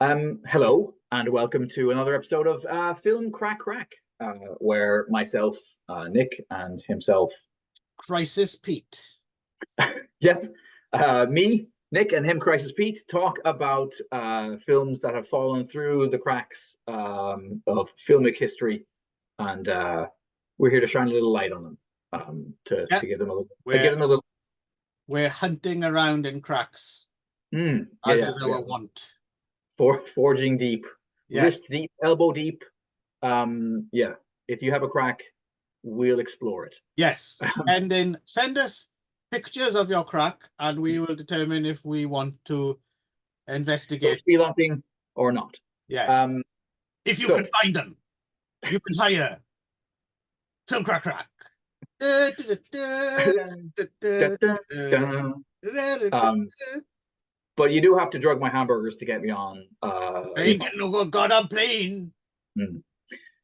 Hello and welcome to another episode of Film Crack Crack, where myself, Nick, and himself, Crisis Pete. Yep, me, Nick, and him, Crisis Pete, talk about films that have fallen through the cracks of filmic history, and we're here to shine a little light on them, to give them a little. We're hunting around in cracks, as is our want. Forging deep, wrist deep, elbow deep. Yeah, if you have a crack, we'll explore it. Yes, and then send us pictures of your crack, and we will determine if we want to investigate spelunking or not. Yes. If you can find them, you can hire Film Crack Crack. But you do have to drug my hamburgers to get me on. I ain't getting no goddamn plane.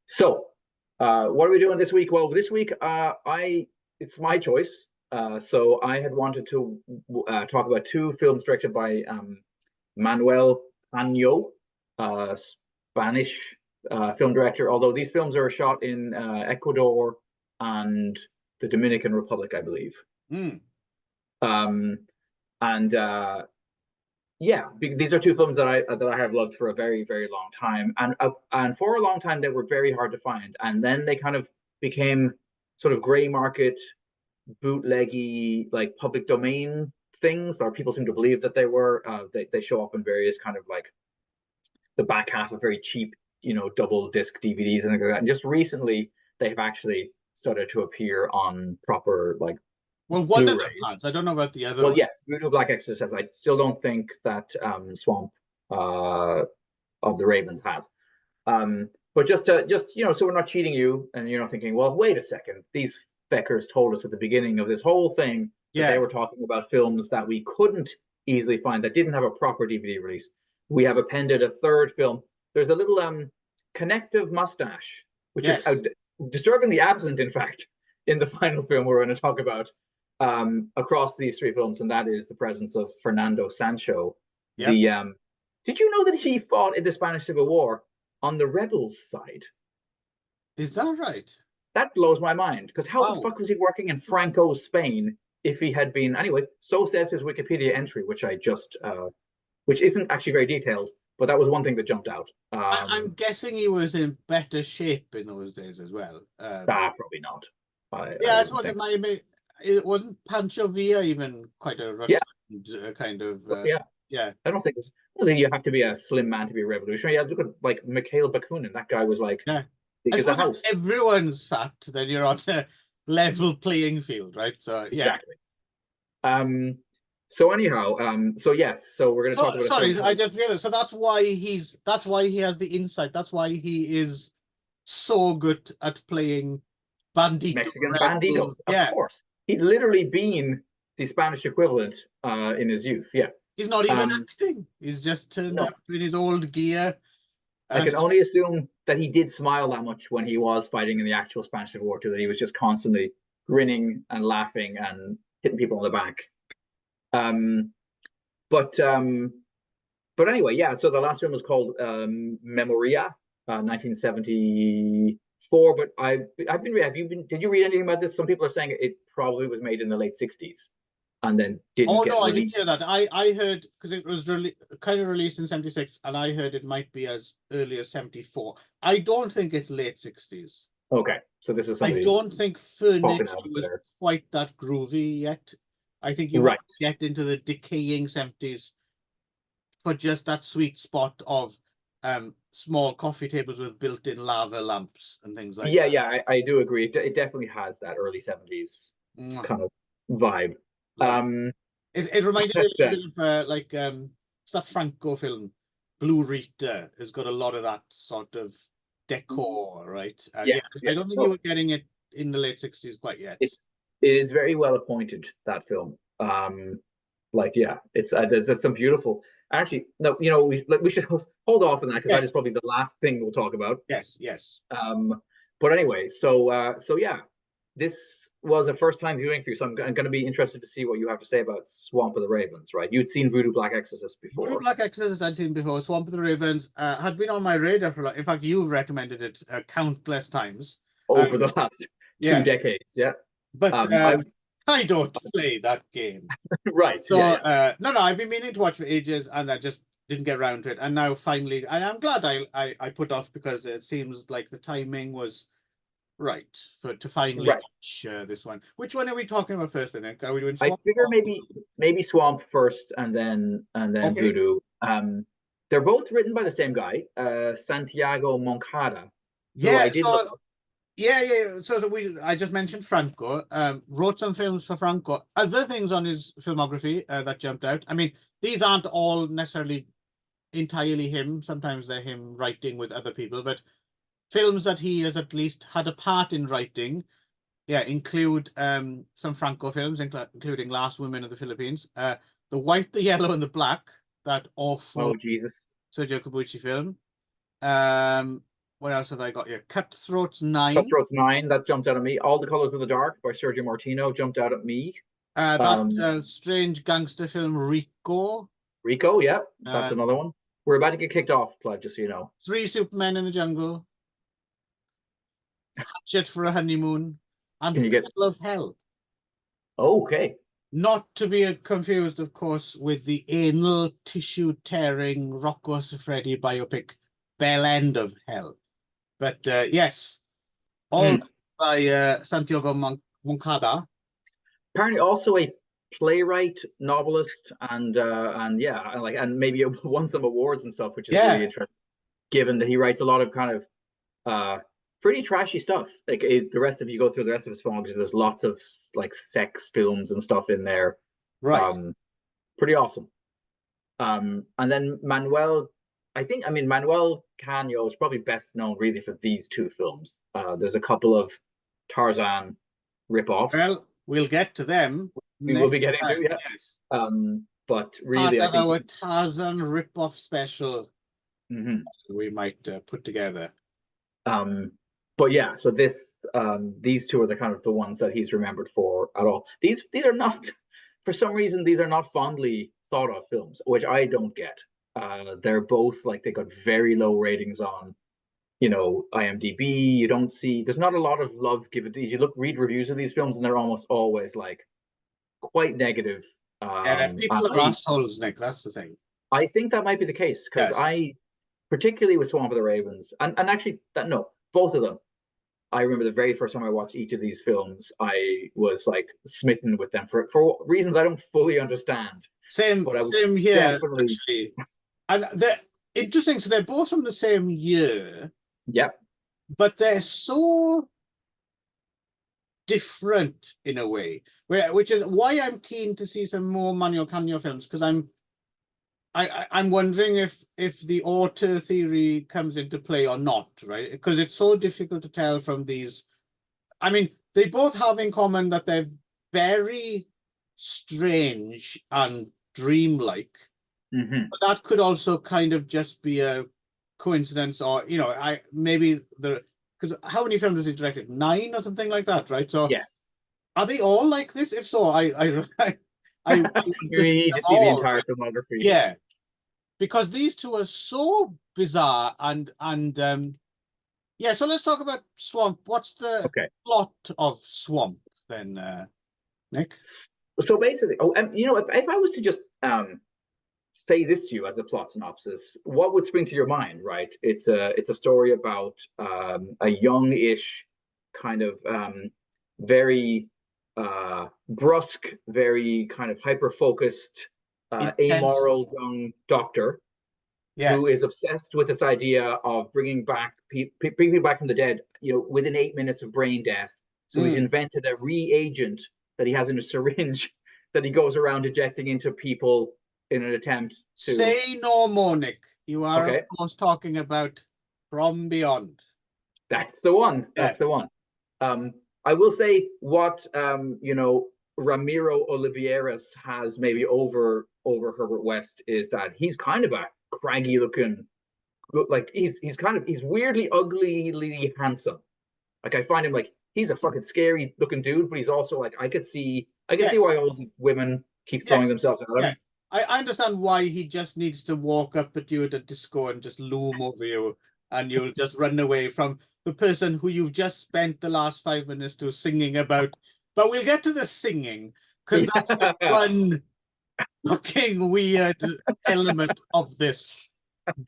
So, what are we doing this week? Well, this week, it's my choice. So I had wanted to talk about two films directed by Manuel Año, Spanish film director. Although these films are shot in Ecuador and the Dominican Republic, I believe. Yeah, these are two films that I have loved for a very, very long time, and for a long time they were very hard to find, and then they kind of became sort of gray market, bootleggy, like public domain things, or people seem to believe that they were. They show up in various kind of like the back half of very cheap, double disc DVDs and things like that. And just recently they have actually started to appear on proper like. Well, one of them has. I don't know about the other. Well, yes, VODOO Black Exorcist. I still don't think that Swamp of the Ravens has. But just so we're not cheating you, and you're not thinking, well, wait a second, these feckers told us at the beginning of this whole thing that they were talking about films that we couldn't easily find, that didn't have a proper DVD release. We have appended a third film. There's a little connective mustache, which is disturbingly absent, in fact, in the final film we're going to talk about. Across these three films, and that is the presence of Fernando Sancho. Did you know that he fought in the Spanish Civil War on the rebels' side? Is that right? That blows my mind, because how the fuck was he working in Franco's Spain if he had been anyway? So says his Wikipedia entry, which I just which isn't actually very detailed, but that was one thing that jumped out. I'm guessing he was in better shape in those days as well. Probably not. I suppose it might be. It wasn't Pancho Villa even quite a kind of I don't think you have to be a slim man to be a revolutionary. Yeah, look at like Mikhail Bakunin. That guy was like as long as everyone's fat, then you're on a level playing field, right? So exactly. So anyhow, so we're gonna talk about sorry, I just realized, so that's why he has the insight, that's why he is so good at playing bandito, Mexican bandito, of course. He'd literally been the Spanish equivalent in his youth. Yeah, he's not even acting. He's just turned up in his old gear. I can only assume that he did smile that much when he was fighting in the actual Spanish Civil War too. That he was just constantly grinning and laughing and hitting people on the back. But anyway, yeah. So the last film was called Memoria, 1974. But did you read anything about this? Some people are saying it probably was made in the late 60s and then didn't get released. I didn't hear that. I heard, because it was kind of released in 76, and I heard it might be as early as 74. I don't think it's late 60s. Okay, so this is something. I don't think Furniture was quite that groovy yet. I think you might get into the decaying 70s for just that sweet spot of small coffee tables with built-in lava lamps and things like that. Yeah, I do agree. It definitely has that early 70s kind of vibe. It reminded me a little bit of like it's that Franco film, Blue Rita, has got a lot of that sort of decor, right? I don't think you were getting it in the late 60s quite yet. It is very well appointed, that film. It's there's some beautiful. Actually, no, we should hold off on that, because that is probably the last thing we'll talk about. Yes. But anyway, so yeah, this was a first-time viewing for you, so I'm going to be interested to see what you have to say about Swamp of the Ravens, right? You'd seen Voodoo Black Exorcist before. Voodoo Black Exorcist I'd seen before. Swamp of the Ravens had been on my radar for, in fact, you've recommended it countless times. Over the last 2 decades, yeah. But I don't play that game. Right. So, no, I've been meaning to watch for ages, and I just didn't get around to it. And now finally, and I'm glad I put off, because it seems like the timing was right to finally watch this one. Which one are we talking about first, then? Are we doing Swamp? I figure maybe Swamp first, and then Voodoo. They're both written by the same guy, Santiago Moncada. Yeah. So I just mentioned Franco. Wrote some films for Franco. Other things on his filmography that jumped out. I mean, these aren't all necessarily entirely him. Sometimes they're him writing with other people, but films that he has at least had a part in writing, include some Franco films, including Last Women of the Philippines, The White, the Yellow, and the Black, that awful Sergio Corbucci film. What else have I got here? Cutthroats 9. Cutthroats 9, that jumped out at me. All the Colors of the Dark by Sergio Martino jumped out at me. That strange gangster film Rico. Rico, yeah, that's another one. We're about to get kicked off, Clive, just so you know. 3 Supermen in the Jungle. Hatchet for a Honeymoon. And Battle of Hell. Okay. Not to be confused, of course, with the anal tissue tearing Rocco Siffredi biopic Bell End of Hell. But yes, all by Santiago Moncada. Apparently also a playwright, novelist, and maybe won some awards and stuff, which is really interesting, given that he writes a lot of kind of pretty trashy stuff. Like you go through the rest of his films, there's lots of like sex films and stuff in there. Right. Pretty awesome. And then Manuel Canio is probably best known really for these 2 films. There's a couple of Tarzan rip-offs. Well, we'll get to them. We will be getting to, yeah. Yes. But really, I think our Tarzan rip-off special we might put together. But yeah, so these 2 are the kind of the ones that he's remembered for at all. These are not, for some reason, these are not fondly thought of films, which I don't get. They're both like, they got very low ratings on, IMDb. You don't see, there's not a lot of love given to these. You read reviews of these films, and they're almost always like quite negative. People are assholes, Nick. That's the thing. I think that might be the case, because particularly with Swamp of the Ravens, and actually both of them. I remember the very first time I watched each of these films, I was like smitten with them for reasons I don't fully understand. Same here, actually. And they're interesting. So they're both from the same year. Yep. But they're so different in a way, which is why I'm keen to see some more Manuel Canio films, because I'm wondering if the auteur theory comes into play or not, right? Because it's so difficult to tell from these. I mean, they both have in common that they're very strange and dreamlike. But that could also kind of just be a coincidence, or because how many films has he directed? 9 or something like that, right? So yes, are they all like this? If so, I you need to see the entire filmography. Yeah, because these 2 are so bizarre and so let's talk about Swamp. What's the plot of Swamp then, Nick? So basically, if I was to just say this to you as a plot synopsis, what would spring to your mind, right? It's a story about a young-ish kind of very brusque, very kind of hyper-focused, amoral young doctor who is obsessed with this idea of bringing people back from the dead, within 8 minutes of brain death. So he's invented a reagent that he has in a syringe that he goes around injecting into people in an attempt to... Say no more, Nick. You are, of course, talking about From Beyond. That's the one. That's the one. I will say what, Ramiro Oliveiras has maybe over Herbert West is that he's kind of a craggy looking, like he's weirdly uglily handsome. Like I find him like he's a fucking scary looking dude, but he's also like, I can see why all these women keep throwing themselves at him. Yeah. I understand why he just needs to walk up at you at a disco and just loom over you, and you'll just run away from the person who you've just spent the last 5 minutes to singing about. But we'll get to the singing, because that's the one fucking weird element of this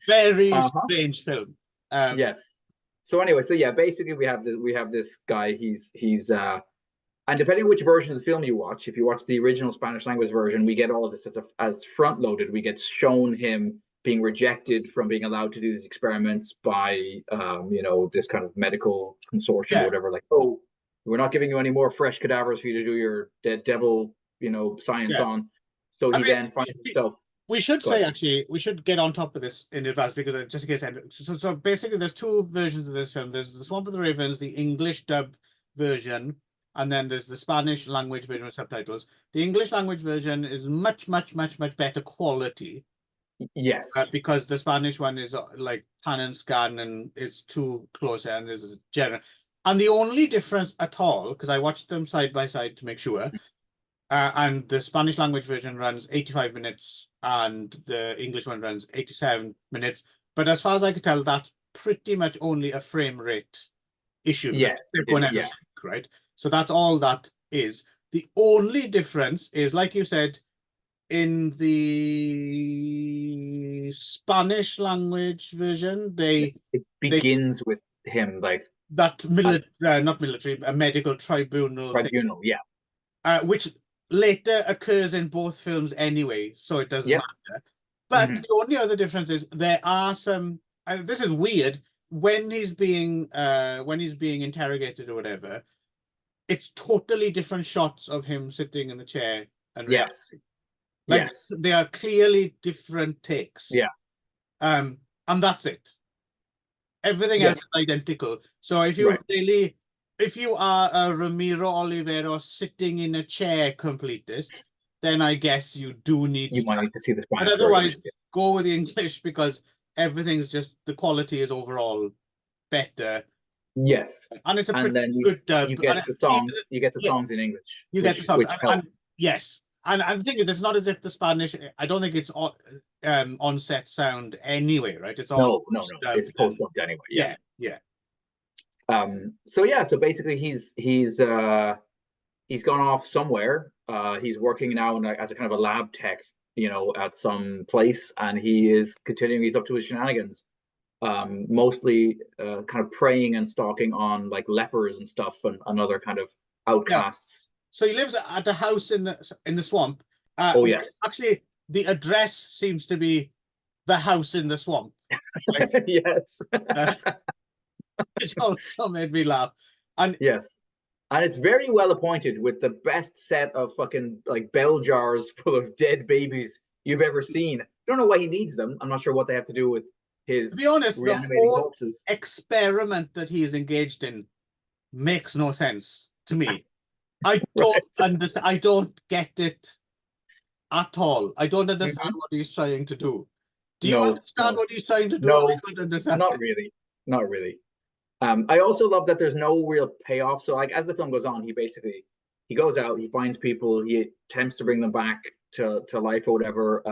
very strange film. Yes. So anyway, so yeah, basically we have this guy. He's and depending on which version of the film you watch, if you watch the original Spanish language version, we get all of this stuff as front loaded. We get shown him being rejected from being allowed to do these experiments by this kind of medical consortium or whatever. Like, oh, we're not giving you any more fresh cadavers for you to do your dead devil science on. So he then finds himself. We should say, actually, we should get on top of this in advance, because just in case. So basically, there's two versions of this film. There's the Swamp of the Ravens, the English dub version, and then there's the Spanish language version with subtitles. The English language version is much, much, much, much better quality. Yes. Because the Spanish one is like pan and scan, and it's too close, and there's a general. And the only difference at all, because I watched them side by side to make sure, and the Spanish language version runs 85 minutes and the English one runs 87 minutes. But as far as I could tell, that's pretty much only a frame rate issue. Yes. They're going out of sync, right? So that's all that is. The only difference is, like you said, in the Spanish language version, it begins with him like that not military, a medical tribunal thing, which later occurs in both films anyway, so it doesn't matter. But the only other difference is there are some. This is weird. When he's being interrogated or whatever, it's totally different shots of him sitting in the chair and reacting. They are clearly different takes. And that's it. Everything else is identical. So if you if you are a Ramiro Olivero sitting in a chair completist, then I guess you do need might need to see the Spanish. But otherwise, go with the English, because everything's just, the quality is overall better. Yes. And it's a pretty good dub. You get the songs. You get the songs in English. You get the songs. Yes. And the thing is, it's not as if the Spanish, I don't think it's on-set sound anyway, right? It's all no. It's post-dubbed anyway. Yeah. So basically he's gone off somewhere. He's working now as a kind of a lab tech, at some place, and he is continuing. He's up to his shenanigans, mostly kind of preying and stalking on like lepers and stuff and other kind of outcasts. So he lives at a house in the swamp. Actually, the address seems to be the house in the swamp. Yes. Which also made me laugh. And and it's very well appointed with the best set of fucking like bell jars full of dead babies you've ever seen. I don't know why he needs them. I'm not sure what they have to do with his. To be honest, the whole corpses. Experiment that he is engaged in makes no sense to me. I don't understand. I don't get it at all. I don't understand what he's trying to do. Do you understand what he's trying to do? No, I don't understand. Not really. I also love that there's no real payoff. So like as the film goes on, he goes out, he finds people, he attempts to bring them back to life or whatever.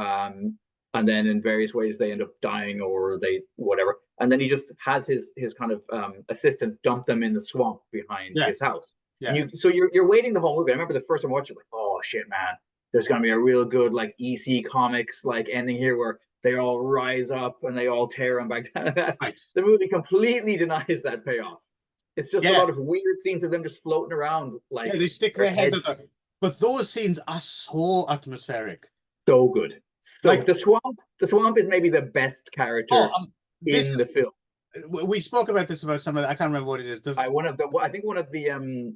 And then in various ways they end up dying or they whatever. And then he just has his kind of assistant dump them in the swamp behind his house. So you're waiting the whole movie. I remember the first time watching, like, oh shit, man, there's gonna be a real good like EC Comics like ending here where they all rise up and they all tear him back down. The movie completely denies that payoff. It's just a lot of weird scenes of them just floating around. Like they stick their heads up. But those scenes are so atmospheric. So good. So like the swamp is maybe the best character in the film. We spoke about this about some of the, I can't remember what it is. I think one of the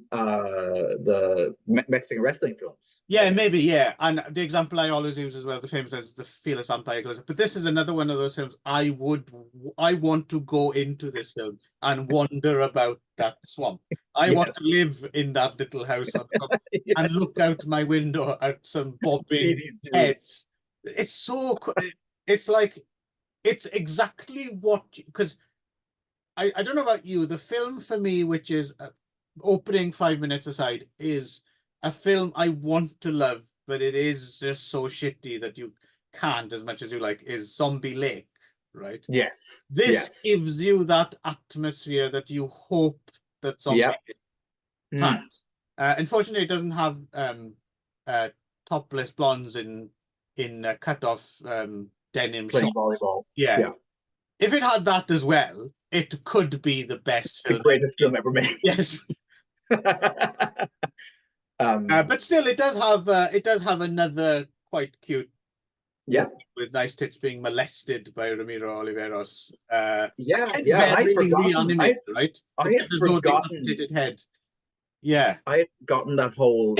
Mexican wrestling films. Yeah, maybe, yeah. And the example I always use as well, the famous as the Fearless Vampire. But this is another one of those films I want to go into this film and wonder about that swamp. I want to live in that little house and look out my window at some bobbing heads. It's so, it's like, it's exactly what, because I don't know about you, the film for me, which is opening 5 minutes aside, is a film I want to love, but it is just so shitty that you can't as much as you like, is Zombie Lake, right? Yes. This gives you that atmosphere that you hope that Zombie Lake can't. Unfortunately, it doesn't have topless blondes in cut off denim playing shorts. volleyball. Yeah. If it had that as well, it could be the best film. The greatest film ever made. Yes. But still, it does have another quite cute. Yeah. With nice tits being molested by Ramiro Oliveros. Yeah. Very reanimated, right? I had forgotten head. Yeah. I had forgotten that whole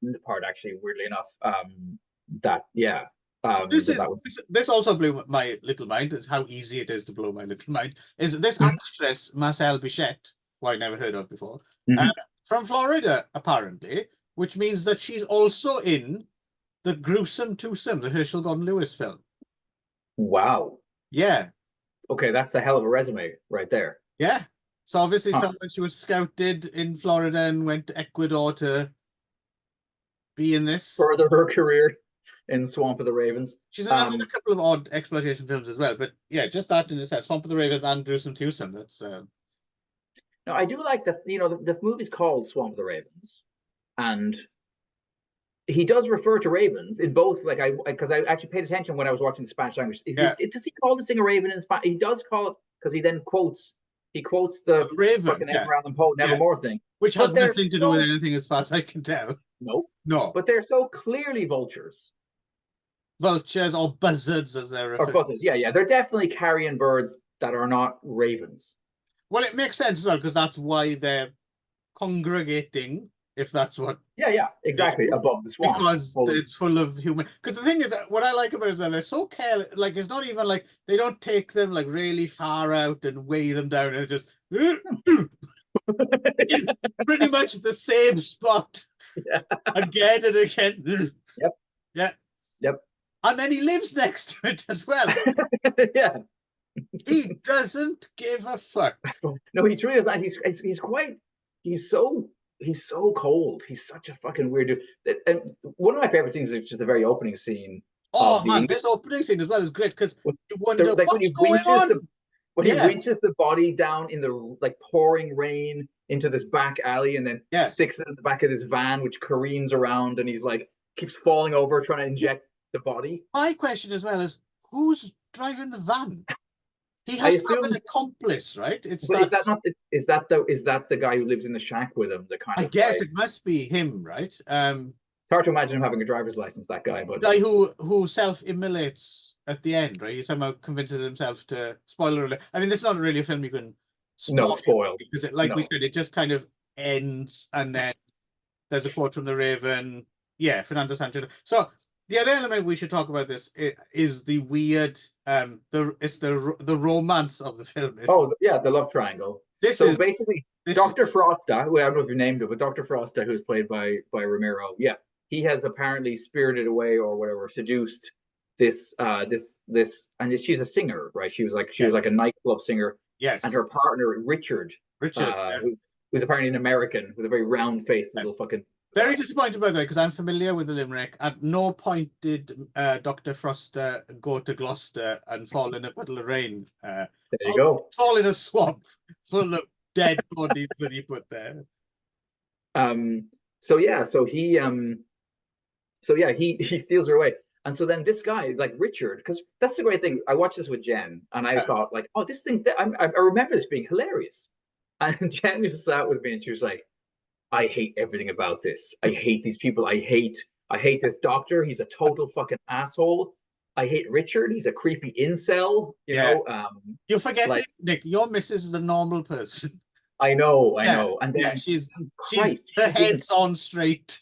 end part, actually, weirdly enough. So this also blew my little mind, is how easy it is to blow my little mind. Is this actress, Marcel Bichette, who I never heard of before, from Florida, apparently, which means that she's also in the Gruesome Twosome, the Herschel Gordon Lewis film. Wow. Yeah. Okay, that's a hell of a resume right there. Yeah. So obviously she was scouted in Florida and went to Ecuador to be in this. Further her career in Swamp of the Ravens. She's in a couple of odd exploitation films as well, but yeah, just that in itself, Swamp of the Ravens and Gruesome Twosome. That's No, I do like the movie's called Swamp of the Ravens, and he does refer to ravens in both. Like because I actually paid attention when I was watching the Spanish language. Does he call this thing a raven in Spanish? He does call it, because he then quotes the raven, fucking Edgar Allan Poe Nevermore thing, which has nothing to do with anything as far as I can tell. No, but they're so clearly vultures or buzzards, as they're referred. Or buzzards, yeah, they're definitely carrion birds that are not ravens. Well, it makes sense as well, because that's why they're congregating, if that's what. Yeah, exactly, above the swamp, because it's full of human. Because the thing is, what I like about it as well, they're so careless. Like, it's not even like they don't take them like really far out and weigh them down, and just pretty much the same spot again and again. Yep. And then he lives next to it as well. Yeah. He doesn't give a fuck. No, he truly is not. He's so cold. He's such a fucking weird dude. And one of my favorite scenes is just the very opening scene. Oh man, this opening scene as well is great, because you wonder what's going on. When he winches the body down in the pouring rain into this back alley, and then sticks it in the back of this van, which careens around, and he's like keeps falling over trying to inject the body. My question as well is, who's driving the van? He has to have an accomplice, right? Is that the guy who lives in the shack with him? I guess it must be him, right? It's hard to imagine him having a driver's license, that guy, but guy who self-immolates at the end, right? He somehow convinces himself to. Spoiler alert. I mean, this is not really a film you can spoil, because we said, it just kind of ends, and then there's a quote from the Raven. Yeah, Fernando Sancho. So the other element we should talk about this is the weird, the romance of the film. The love triangle. This is basically Dr. Frosta, who I don't know if you named it, but Dr. Frosta, who's played by Ramiro. Yeah, he has apparently spirited away or whatever, seduced this, and she's a singer, right? She was like a nightclub singer. Yes, and her partner Richard, who's apparently an American with a very round faced little fucking. Very disappointed by that, because I'm familiar with the limerick. At no point did Dr. Frosta go to Gloucester and fall in a puddle of rain. There you go. Fall in a swamp full of dead bodies that he put there. He steals her away. And so then this guy, like Richard, because that's the great thing. I watched this with Jen, and I thought, like, oh, this thing, I remember this being hilarious. And Jen just sat with me, and she was like, I hate everything about this. I hate these people. I hate this doctor. He's a total fucking asshole. I hate Richard. He's a creepy incel. You know. You forget, like, Nick, your missus is a normal person. I know. And then she's her head's on straight.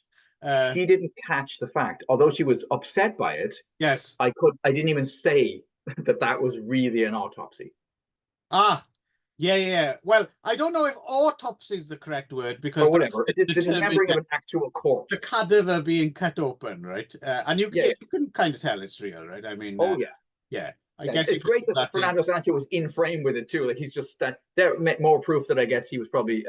She didn't catch the fact, although she was upset by it. Yes, I didn't even say that was really an autopsy. Yeah. Well, I don't know if autopsy is the correct word, because whatever. Dismembering of an actual corpse, the cadaver being cut open, right? And you can kind of tell it's real, right? I mean, I guess it's great that Fernando Sancho was in frame with it too. Like he's just that more proof that I guess he was probably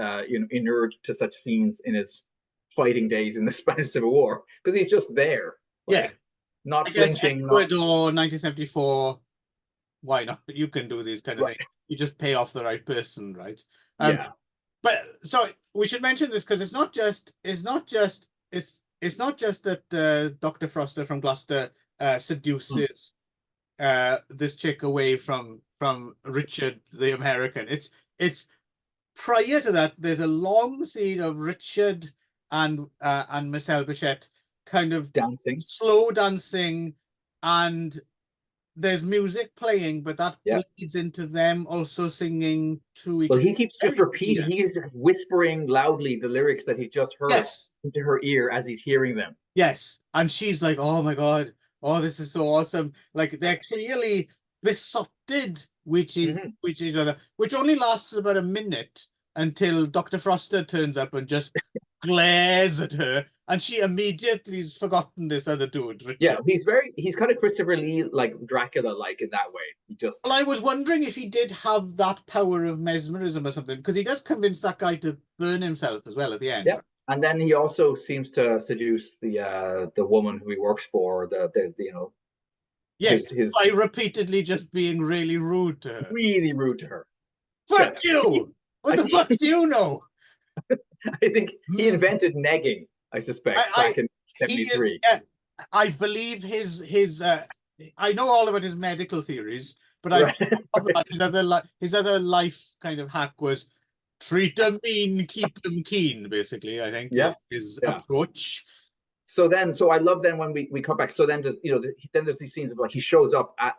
inured to such scenes in his fighting days in the Spanish Civil War, because he's just there. Like, not flinching. Ecuador, 1974. Why not? You can do these kind of things. You just pay off the right person, right? But so we should mention this because it's not just that Dr. Froster from Gloucester seduces this chick away from Richard the American. It's prior to that. There's a long scene of Richard and Michelle Bichette kind of slow dancing, and there's music playing, but that bleeds into them also singing to each other. Well, he keeps just repeating. He's whispering loudly the lyrics that he just heard into her ear as he's hearing them. Yes, and she's like, "Oh my God, oh, this is so awesome!" Like they're clearly besotted with each other, which only lasts about a minute until Dr. Froster turns up and just glares at her, and she immediately has forgotten this other dude, Richard. Yeah, he's kind of Christopher Lee, like Dracula-like in that way. He just. Well, I was wondering if he did have that power of mesmerism or something, because he does convince that guy to burn himself as well at the end. Yeah, and then he also seems to seduce the woman who he works for. By repeatedly just being really rude to her. Really rude to her. Fuck you! What the fuck do you know? I think he invented negging, I suspect, back in 73. I believe his I know all about his medical theories, but his other life kind of hack was treat them mean, keep them keen, basically, I think. His approach. So I love then when we come back. So then there's these scenes of like he shows up at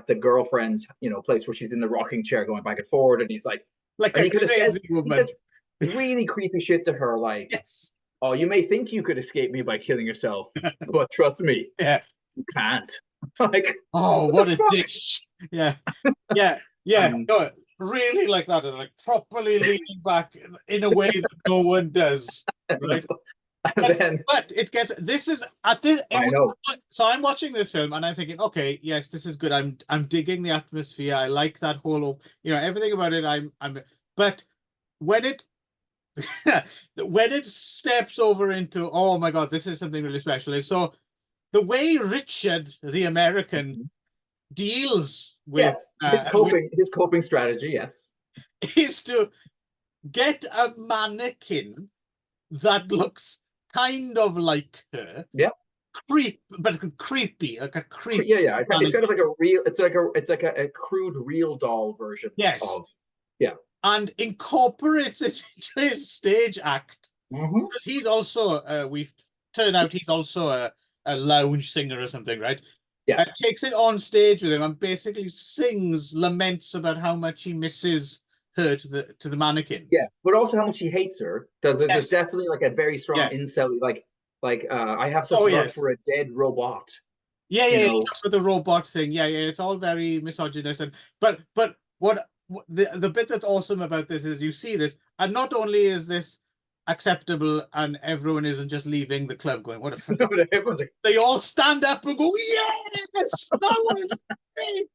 the girlfriend's place where she's in the rocking chair going back and forward, and he's like and he says really creepy shit to her, like, "Oh, you may think you could escape me by killing yourself, but trust me, you can't." Like, oh, what a dish! No, really like that, and like properly leaning back in a way that no one does, right? But it gets I know. So I'm watching this film and I'm thinking, okay, yes, this is good. I'm digging the atmosphere. I like that whole everything about it. But when it when it steps over into, oh my God, this is something really special, is so the way Richard the American deals with his coping strategy, is to get a mannequin that looks kind of like her. But creepy, like a creepy. It's kind of like a real. It's like a crude real doll version. Of and incorporates it into his stage act, because he's also we've turned out he's also a lounge singer or something, right? Takes it on stage with him and basically sings laments about how much he misses her to the mannequin. But also how much he hates her. There's definitely like a very strong incel, like I have such love for a dead robot. That's with the robot thing. It's all very misogynist. But what the bit that's awesome about this is you see this, and not only is this acceptable and everyone isn't just leaving the club going, what a everyone's like, they all stand up and go, yes, that was great.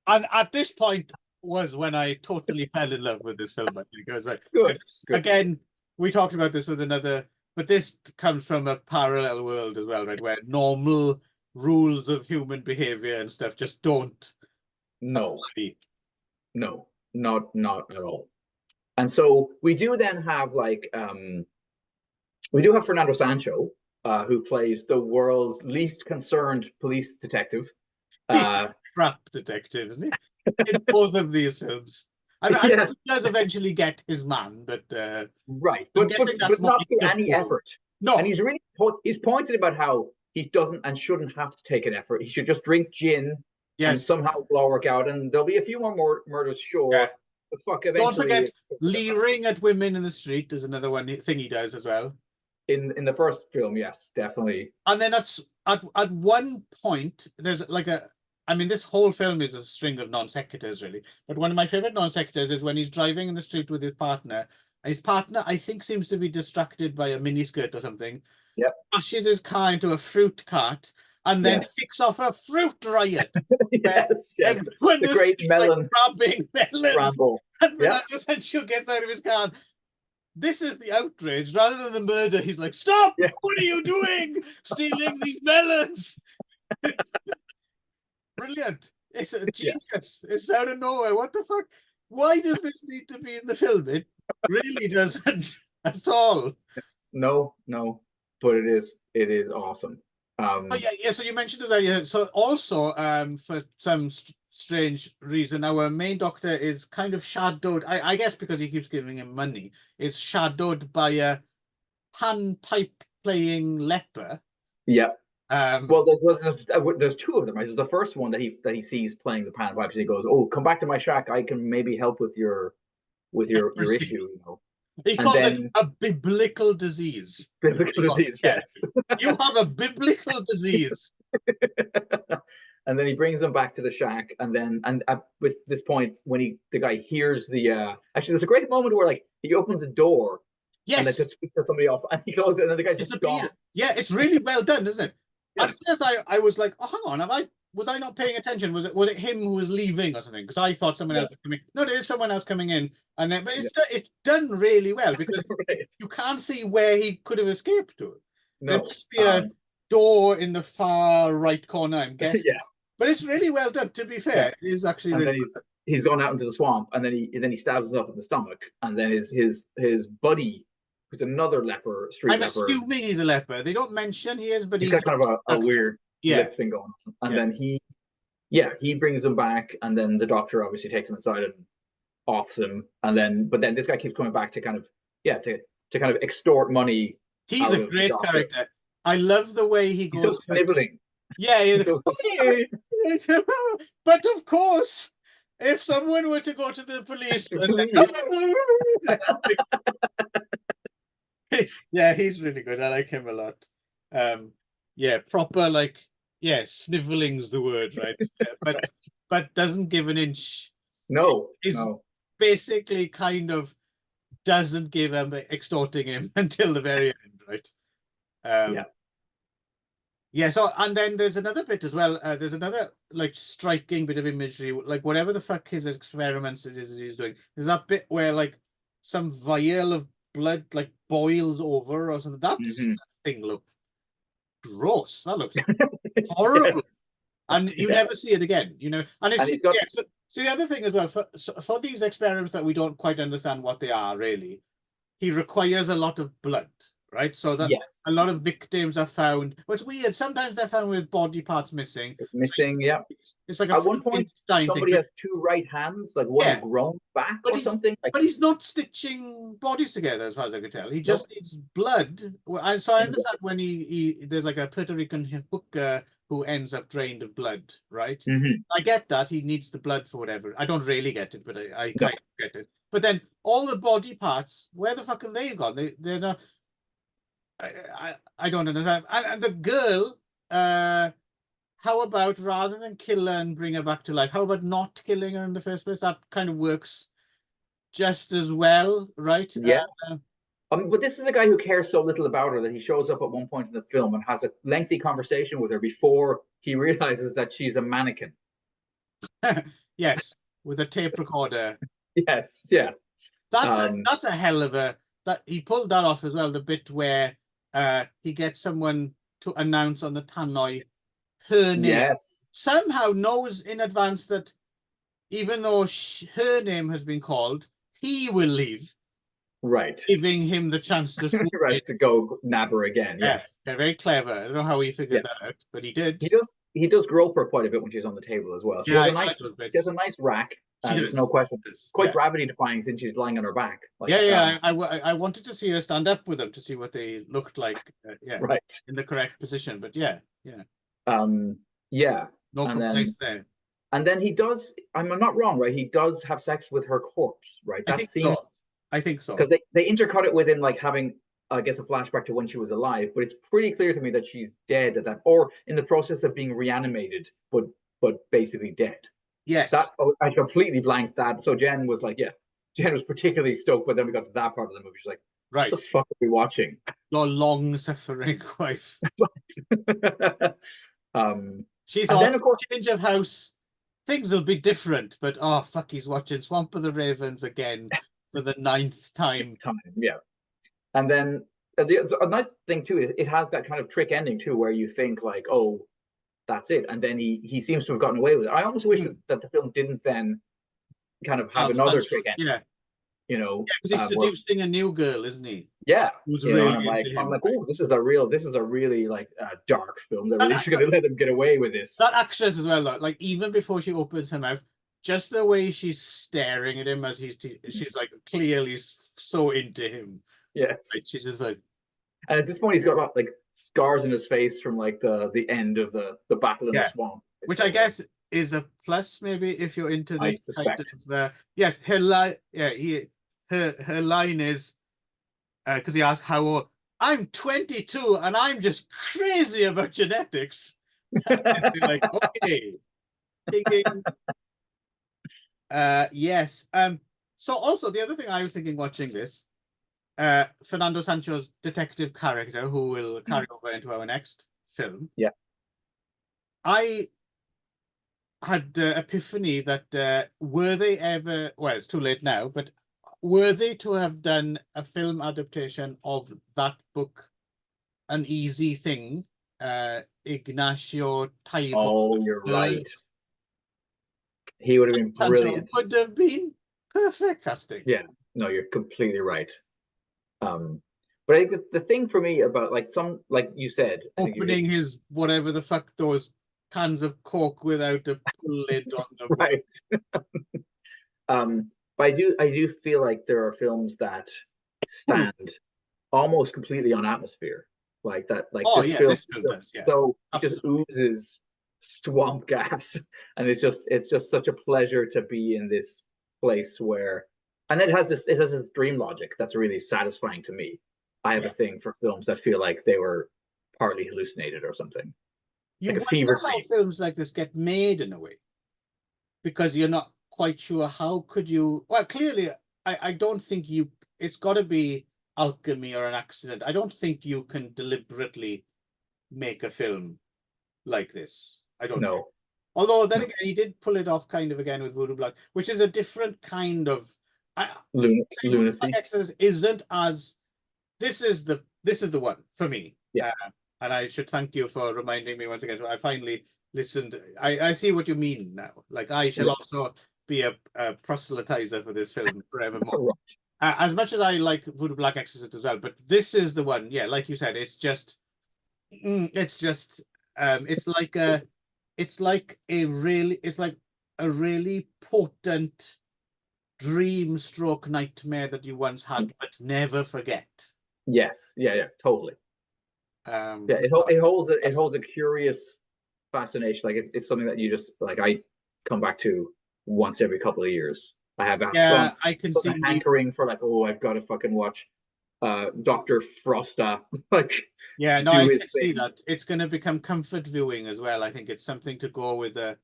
And at this point was when I totally fell in love with this film. I think I was like, good. Again, we talked about this with another, but this comes from a parallel world as well, right? Where normal rules of human behavior and stuff just don't. No, not at all. And so we do then have we do have Fernando Sancho, who plays the world's least concerned police detective. Crap detective, isn't he? In both of these films. I mean, he does eventually get his man, but right, but not through any effort. No, and he's pointed about how he doesn't and shouldn't have to take an effort. He should just drink gin and somehow it'll all work out. And there'll be a few more murders, sure. The fuck, eventually. Don't forget, leering at women in the street is another thing he does as well. In the first film, yes, definitely. And then at one point, there's like this whole film is a string of non sequiturs, really. But one of my favorite non sequiturs is when he's driving in the street with his partner, His partner, I think, seems to be distracted by a miniskirt or something. Yep. Crashes his car into a fruit cart and then kicks off a fruit riot. Yes. When the great melon like grabbing melons, scramble. and Fernando Sancho gets out of his car. This is the outrage rather than the murder. He's like, "Stop! What are you doing? Stealing these melons!" Brilliant. It's a genius. It's out of nowhere. What the fuck? Why does this need to be in the film? It really doesn't at all. No, but it is awesome. Oh, yeah. So you mentioned that. Yeah. So also, for some strange reason, our main doctor is kind of shadowed. I guess because he keeps giving him money, is shadowed by a panpipe playing leper. Yeah. Well, there's two of them. Right? There's the first one that he sees playing the panpipes, and he goes, "Oh, come back to my shack. I can maybe help with your issue." You know, he calls it a biblical disease. Biblical disease, yes. You have a biblical disease. And then he brings them back to the shack, and at this point, when the guy hears the actually, there's a great moment where like he opens the door. Yes. And then just speaks to somebody off, and he goes, and then the guy's just gone. Yeah, it's really well done, isn't it? At first, I was like, "Oh, hang on, was I not paying attention? Was it him who was leaving or something?" Because I thought someone else was coming. No, there is someone else coming in, and then but it's done really well because you can't see where he could have escaped to. There must be a door in the far right corner, I'm guessing. But it's really well done. To be fair, it is actually. And really then he's gone out into the swamp, and then he stabs himself in the stomach, and then his buddy, who's another leper, I'm assuming he's a leper. They don't mention he is, but he's got kind of a weird lip thing going on. And then he brings him back, and then the doctor obviously takes him inside and offs him, but then this guy keeps coming back to kind of to kind of extort money. He's a great character. I love the way he goes. He's so sniveling. Yeah. But of course, if someone were to go to the police, yeah, he's really good. I like him a lot. Proper sniveling's the word, right? But doesn't give an inch. No, he's basically kind of doesn't give him extorting him until the very end, right? So and then there's another bit as well. There's another striking bit of imagery, whatever the fuck his experiments he's doing. There's that bit where some vial of blood boils over or something. That thing looks gross. That looks horrible. And you never see it again, you know. And it's so the other thing as well, for these experiments that we don't quite understand what they are really, he requires a lot of blood. Right, so that a lot of victims are found. What's weird, sometimes they're found with body parts missing. It's like at one point somebody has two right hands, one grown back or something. But he's not stitching bodies together, as far as I can tell. He just needs blood. And so I understand when there's a Puerto Rican hooker who ends up drained of blood, right? I get that he needs the blood for whatever. I don't really get it, but I kind of get it. But then all the body parts, where the fuck have they gone? They're not. I don't understand. And the girl, how about rather than kill her and bring her back to life, how about not killing her in the first place? That kind of works just as well, right? But this is a guy who cares so little about her that he shows up at one point in the film and has a lengthy conversation with her before he realizes that she's a mannequin. Yes, with a tape recorder. Yes, That's a hell of a. That he pulled that off as well. The bit where he gets someone to announce on the tannoy her name. Somehow knows in advance that even though her name has been called, he will leave. Right. Giving him the chance to to go nab her again. Yes. Very clever. I don't know how he figured that out, but he did. He does grope her quite a bit when she's on the table as well. She has a nice rack. There's no question. Quite gravity-defying since she's lying on her back. I wanted to see her stand up with them to see what they looked like. Right. In the correct position, but no complaints there. And then he does. I'm not wrong, right? He does have sex with her corpse, right? I think so. Because they intercut it with him having, I guess, a flashback to when she was alive, but it's pretty clear to me that she's dead at that, or in the process of being reanimated, but basically dead. Yes. I completely blanked that. So Jen was like, Jen was particularly stoked, but then we got to that part of the movie. She's like, right, what the fuck are we watching? Your long-suffering wife. She thought, then, of course, change of house, things will be different, but oh fuck, he's watching Swamp of the Ravens again for the 9th time. Yeah. And then a nice thing too is it has that kind of trick ending too, where you think like, oh, that's it, and then he seems to have gotten away with it. I almost wish that the film didn't then kind of have another trick ending. Yeah. You know, because he's seducing a new girl, isn't he? Yeah, who's really I'm like, oh, this is a really like dark film. They're really going to let him get away with this. That actress as well, though, like even before she opens her mouth, just the way she's staring at him as she's like clearly so into him. Yes, right? She's just like, and at this point, he's got like scars in his face from like the end of the battle in the swamp, which I guess is a plus maybe if you're into this. I suspect. Kind of, yes, her line. Yeah, her line is because he asked how old. I'm 22 and I'm just crazy about genetics. Like, okay. Thinking, yes. So also the other thing I was thinking watching this, Fernando Sancho's detective character who will carry over into our next film. Yeah. I had epiphany that were they ever, well, it's too late now, but were they to have done a film adaptation of that book an easy thing? Ignacio Taibo. Oh, you're right. He would have been brilliant. Would have been perfect casting. Yeah, no, you're completely right. But I think the thing for me about like you said, opening his whatever the fuck those cans of Coke without a lid on them. Right. But I do feel like there are films that stand almost completely on atmosphere, like that. Like this film just oozes swamp gas, and it's just such a pleasure to be in this place where, and it has this dream logic that's really satisfying to me. I have a thing for films that feel like they were partly hallucinated or something. You like wonder how films like this get made in a way, because you're not quite sure how could you. Well, clearly, I don't think it's got to be alchemy or an accident. I don't think you can deliberately make a film like this. I don't know. Although then again, he did pull it off kind of again with Voodoo Blood, which is a different kind of lunacy. Isn't as this is the one for me. Yeah. And I should thank you for reminding me once again. I finally listened. I see what you mean now. Like I shall also be a proselytizer for this film forevermore. As much as I like Voodoo Black Exorcist as well, but this is the one. Yeah, like you said, it's like a really potent dream stroke nightmare that you once had but never forget. Yes. Yeah, totally. It holds a curious fascination. Like it's something that you just like I come back to once every couple of years. I have I can see hankering for like, oh, I've got to fucking watch Dr. Frosta. Like, yeah, no, I can see that. It's going to become comfort viewing as well. I think it's something to go with a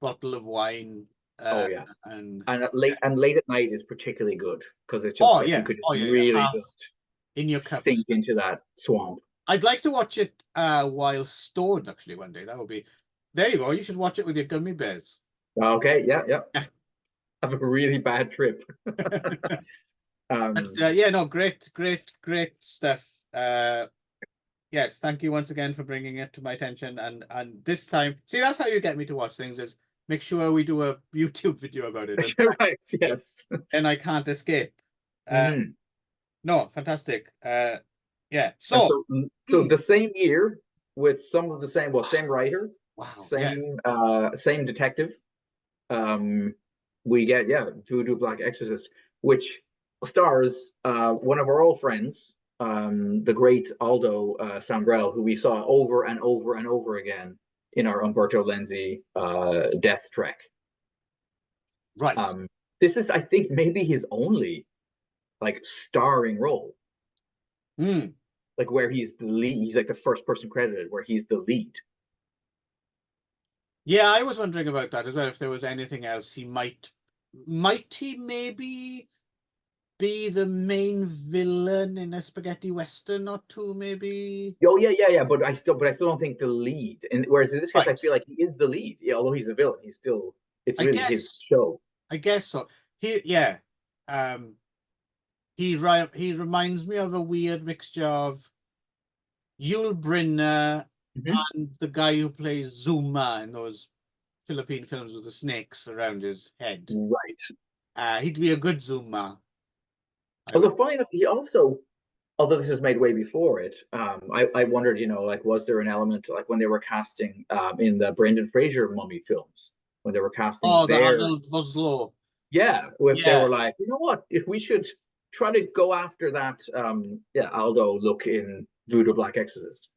bottle of wine. And late at night is particularly good because it's just you could really just in your sink into that swamp. I'd like to watch it while stoned actually one day. That would be. There you go. You should watch it with your gummy bears. Okay. Yeah. Have a really bad trip. Great stuff. Yes, thank you once again for bringing it to my attention. And this time, see, that's how you get me to watch things, is make sure we do a YouTube video about it. Right, yes. And I can't escape. No, fantastic. Yeah. So the same year with some of the same writer, same detective. We get Voodoo Black Exorcist, which stars one of our old friends, the great Aldo Sambrell, who we saw over and over and over again in our Umberto Lenzi Death Trek. Right. This is, I think, maybe his only like starring role. Like where he's the lead. He's like the first person credited where he's the lead. Yeah, I was wondering about that as well. If there was anything else he might he maybe be the main villain in a spaghetti western or two, maybe. Oh yeah. But I still don't think the lead. And whereas in this case, Right. I feel like he is the lead. Yeah, although he's the villain, he's still. It's I really guess, his show. I guess so. Yeah. He reminds me of a weird mixture of Yul Brynner and the guy who plays Zuma in those Philippine films with the snakes around his head. Right. He'd be a good Zuma. Although funny enough, he also, although this was made way before it, I wondered, like, was there an element like when they were casting in the Brendan Fraser mummy films, when they were casting the Arnold Vosloo. Yeah, if they were like, you know what, if we should try to go after that Aldo look in Voodoo Black Exorcist.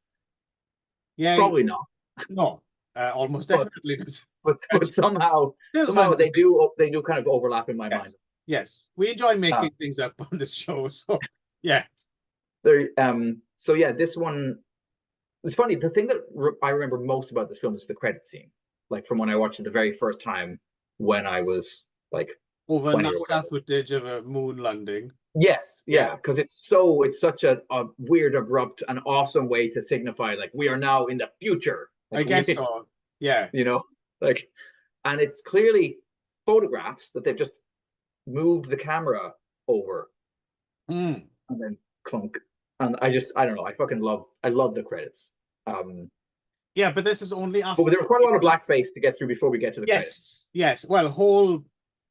Yeah, probably not. No, almost definitely not. But somehow they do kind of overlap in my mind. Yes, we enjoy making things up on this show, so yeah. So yeah, this one. It's funny. The thing that I remember most about this film is the credit scene, like from when I watched it the very first time when I was like over NASA footage of a moon landing. Yes, yeah, because it's such a weird, abrupt, and awesome way to signify like we are now in the future. Like, I guess so. Yeah, like, and it's clearly photographs that they've just moved the camera over, and then clunk. And I don't know. I love the credits. Yeah, but this is only after. But there was quite a lot of blackface to get through before we get to the credits. Yes. Well, whole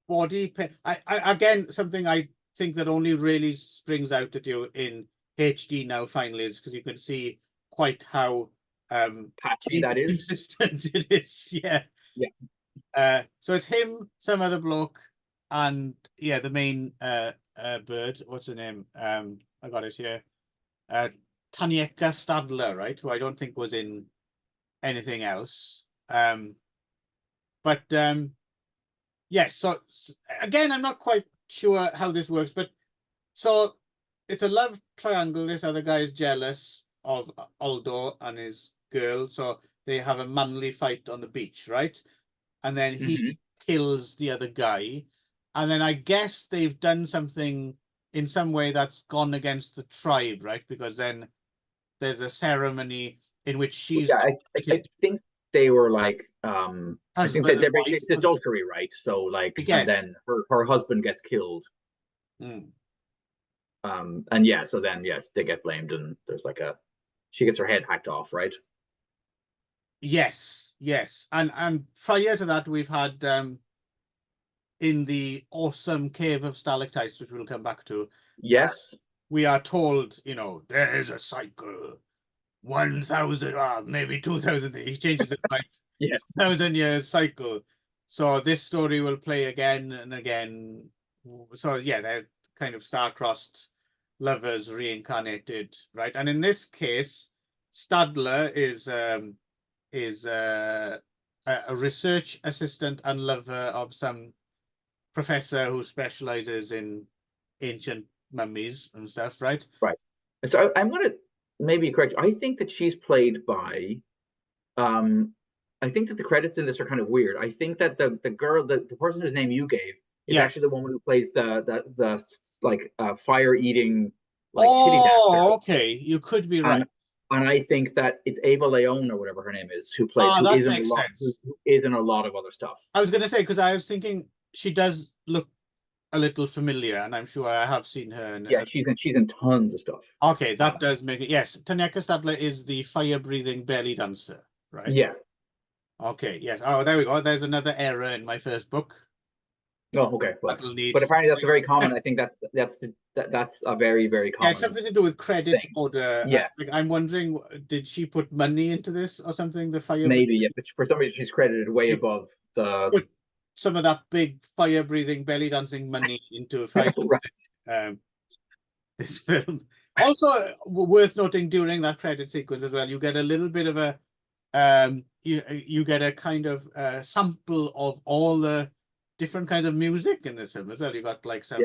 body. I again, something I think that only really springs out at you in HD now. Finally, is because you can see quite how patchy that is. Consistent it is. Yeah. So it's him, some other bloke, and the main bird. What's her name? I got it here. Tanieka Stadler, right? Who I don't think was in anything else. But yes, so again, I'm not quite sure how this works, but so it's a love triangle. This other guy is jealous of Aldo and his girl, so they have a manly fight on the beach, right? And then he kills the other guy, and then I guess they've done something in some way that's gone against the tribe, right? Because then there's a ceremony in which she's. Yeah, I think they were like, I think that it's adultery, right? So like, and then her husband gets killed. And so then they get blamed, and there's like she gets her head hacked off, right? Yes, and prior to that, we've had in the awesome Cave of Stalactites, which we'll come back to. Yes, we are told, there is a cycle, 1,000, maybe 2,000. He changes his mind. Yes, 1,000 years cycle. So this story will play again and again. So yeah, they're kind of star-crossed lovers reincarnated, right? And in this case, Stadler is a research assistant and lover of some professor who specializes in ancient mummies and stuff, right? Right. So I'm going to maybe correct you. I think that she's played by, I think that the credits in this are kind of weird. I think that the girl, the person whose name you gave, is actually the woman who plays the like fire eating like titty dancer. Oh, okay, you could be right. And I think that it's Ava Leon or whatever her name is who plays. Who is in a lot of other stuff. I was going to say, because I was thinking she does look a little familiar, and I'm sure I have seen her. She's in tons of stuff. Okay, that does make it. Yes, Tanieka Stadler is the fire-breathing belly dancer, right? Yeah. Okay. Yes. Oh, there we go. There's another error in my first book. Oh, okay. But apparently that's a very common. I think that's a very, very common. Yeah, it's something to do with credit order. Yes. I'm wondering, did she put money into this or something? The fire. Maybe, yeah. But for some reason, she's credited way above the. Put some of that big fire-breathing belly dancing money into fire. Right. This film. Also worth noting, during that credit sequence as well, you get a little bit of a you get a kind of sample of all the different kinds of music in this film as well. You got like some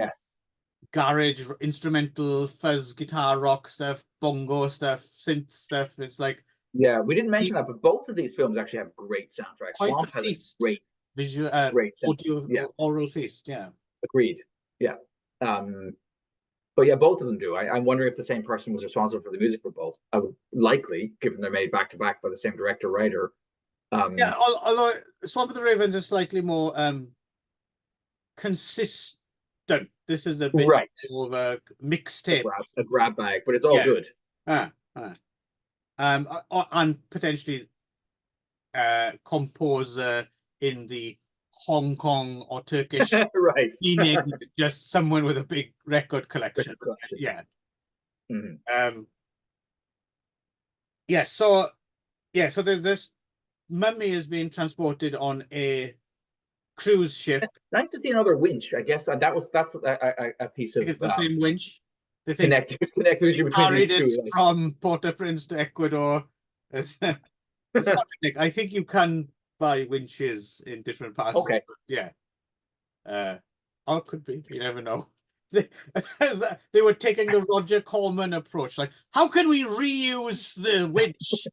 garage instrumental fuzz guitar rock stuff, bongo stuff, synth stuff. It's like we didn't mention that, but both of these films actually have great soundtracks. Swamp has a great visual, great audio, oral feast. Yeah, agreed. Yeah. But yeah, both of them do. I'm wondering if the same person was responsible for the music for both. I would likely, given they're made back to back by the same director writer. Yeah, although Swamp of the Ravens is slightly more consistent. This is a bit more of a mixtape, a grab bag, but it's all good. And potentially composer in the Hong Kong or Turkish, meaning just someone with a big record collection. Yeah. So there's this mummy is being transported on a cruise ship. Nice to see another winch. I guess that's a piece of the same winch. They think connected carried it from Port-au-Prince to Ecuador. It's not I think you can buy winches in different parts. Okay. Yeah. Or could be. You never know. They were taking the Roger Corman approach. Like, how can we reuse the winch?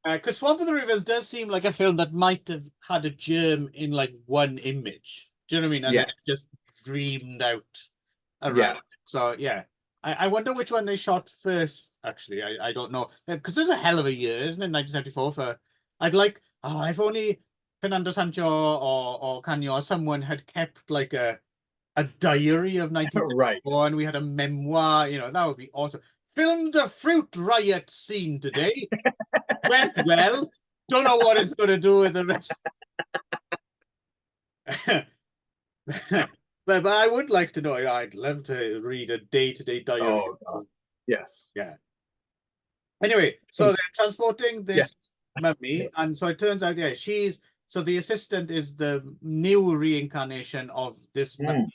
Because Swamp of the Rivers does seem like a film that might have had a germ in like one image. Do you know what I mean? And then it just dreamed out around it. So yeah. I wonder which one they shot first, actually. I don't know. Because there's a hell of a year, isn't it? 1974 for... I'd like... Oh, if only Fernando Sancho or Canio or someone had kept like a diary of 1974 and we had a memoir, you know, that would be awesome. Filmed a fruit riot scene today. Went well. Don't know what it's going to do with the rest. But I would like to know. I'd love to read a day-to-day diary. Oh, yes. Yeah. Anyway, so they're transporting this mummy, and so it turns out, so the assistant is the new reincarnation of this mummy,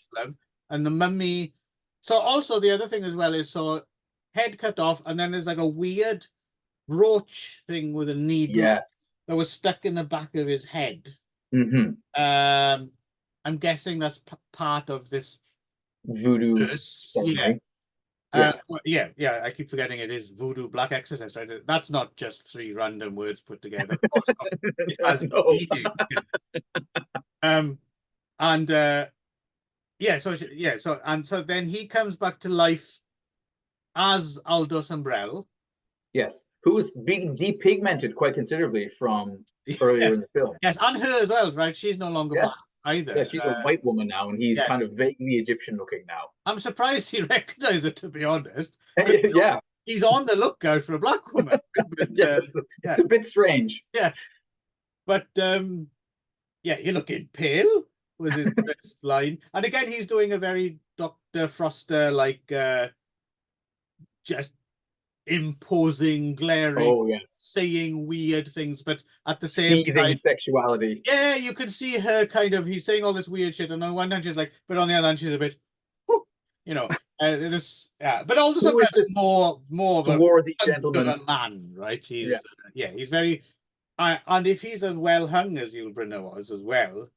and the mummy. So also the other thing as well is head cut off, and then there's like a weird roach thing with a needle that was stuck in the back of his head. I'm guessing that's part of this voodoo. I keep forgetting it is voodoo black exorcist, right? That's not just three random words put together. Of course not. It has meaning. So then he comes back to life as Aldo Sombrell. Yes, who's being depigmented quite considerably from earlier in the film. Yes, and her as well, right? She's no longer black either. Yeah, she's a white woman now, and he's kind of vaguely Egyptian looking now. I'm surprised he recognized it, to be honest. Yeah. He's on the lookout for a black woman. But, it's a bit strange. Yeah. But, you're looking pale, was his best line. And again, he's doing a very Dr. Froster, like, just imposing, glaring, saying weird things, but at the same time, sexuality. Yeah, you can see her kind of. He's saying all this weird shit, and on one hand she's like, but on the other hand she's a bit, you know, But also more of a worthy gentleman, of a man, right? He's he's very, and if he's as well hung as Yul Brynner was as well,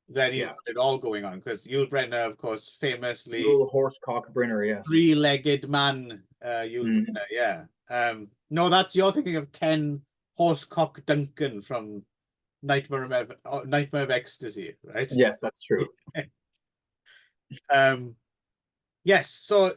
then he's got it all going on, because Yul Brynner, of course, famously horsecock Brynner, three-legged man. Yul Brynner, no, that's you're thinking of Ken Horsecock Duncan from Nightmare of Ecstasy, right? Yes, that's true. Yes, so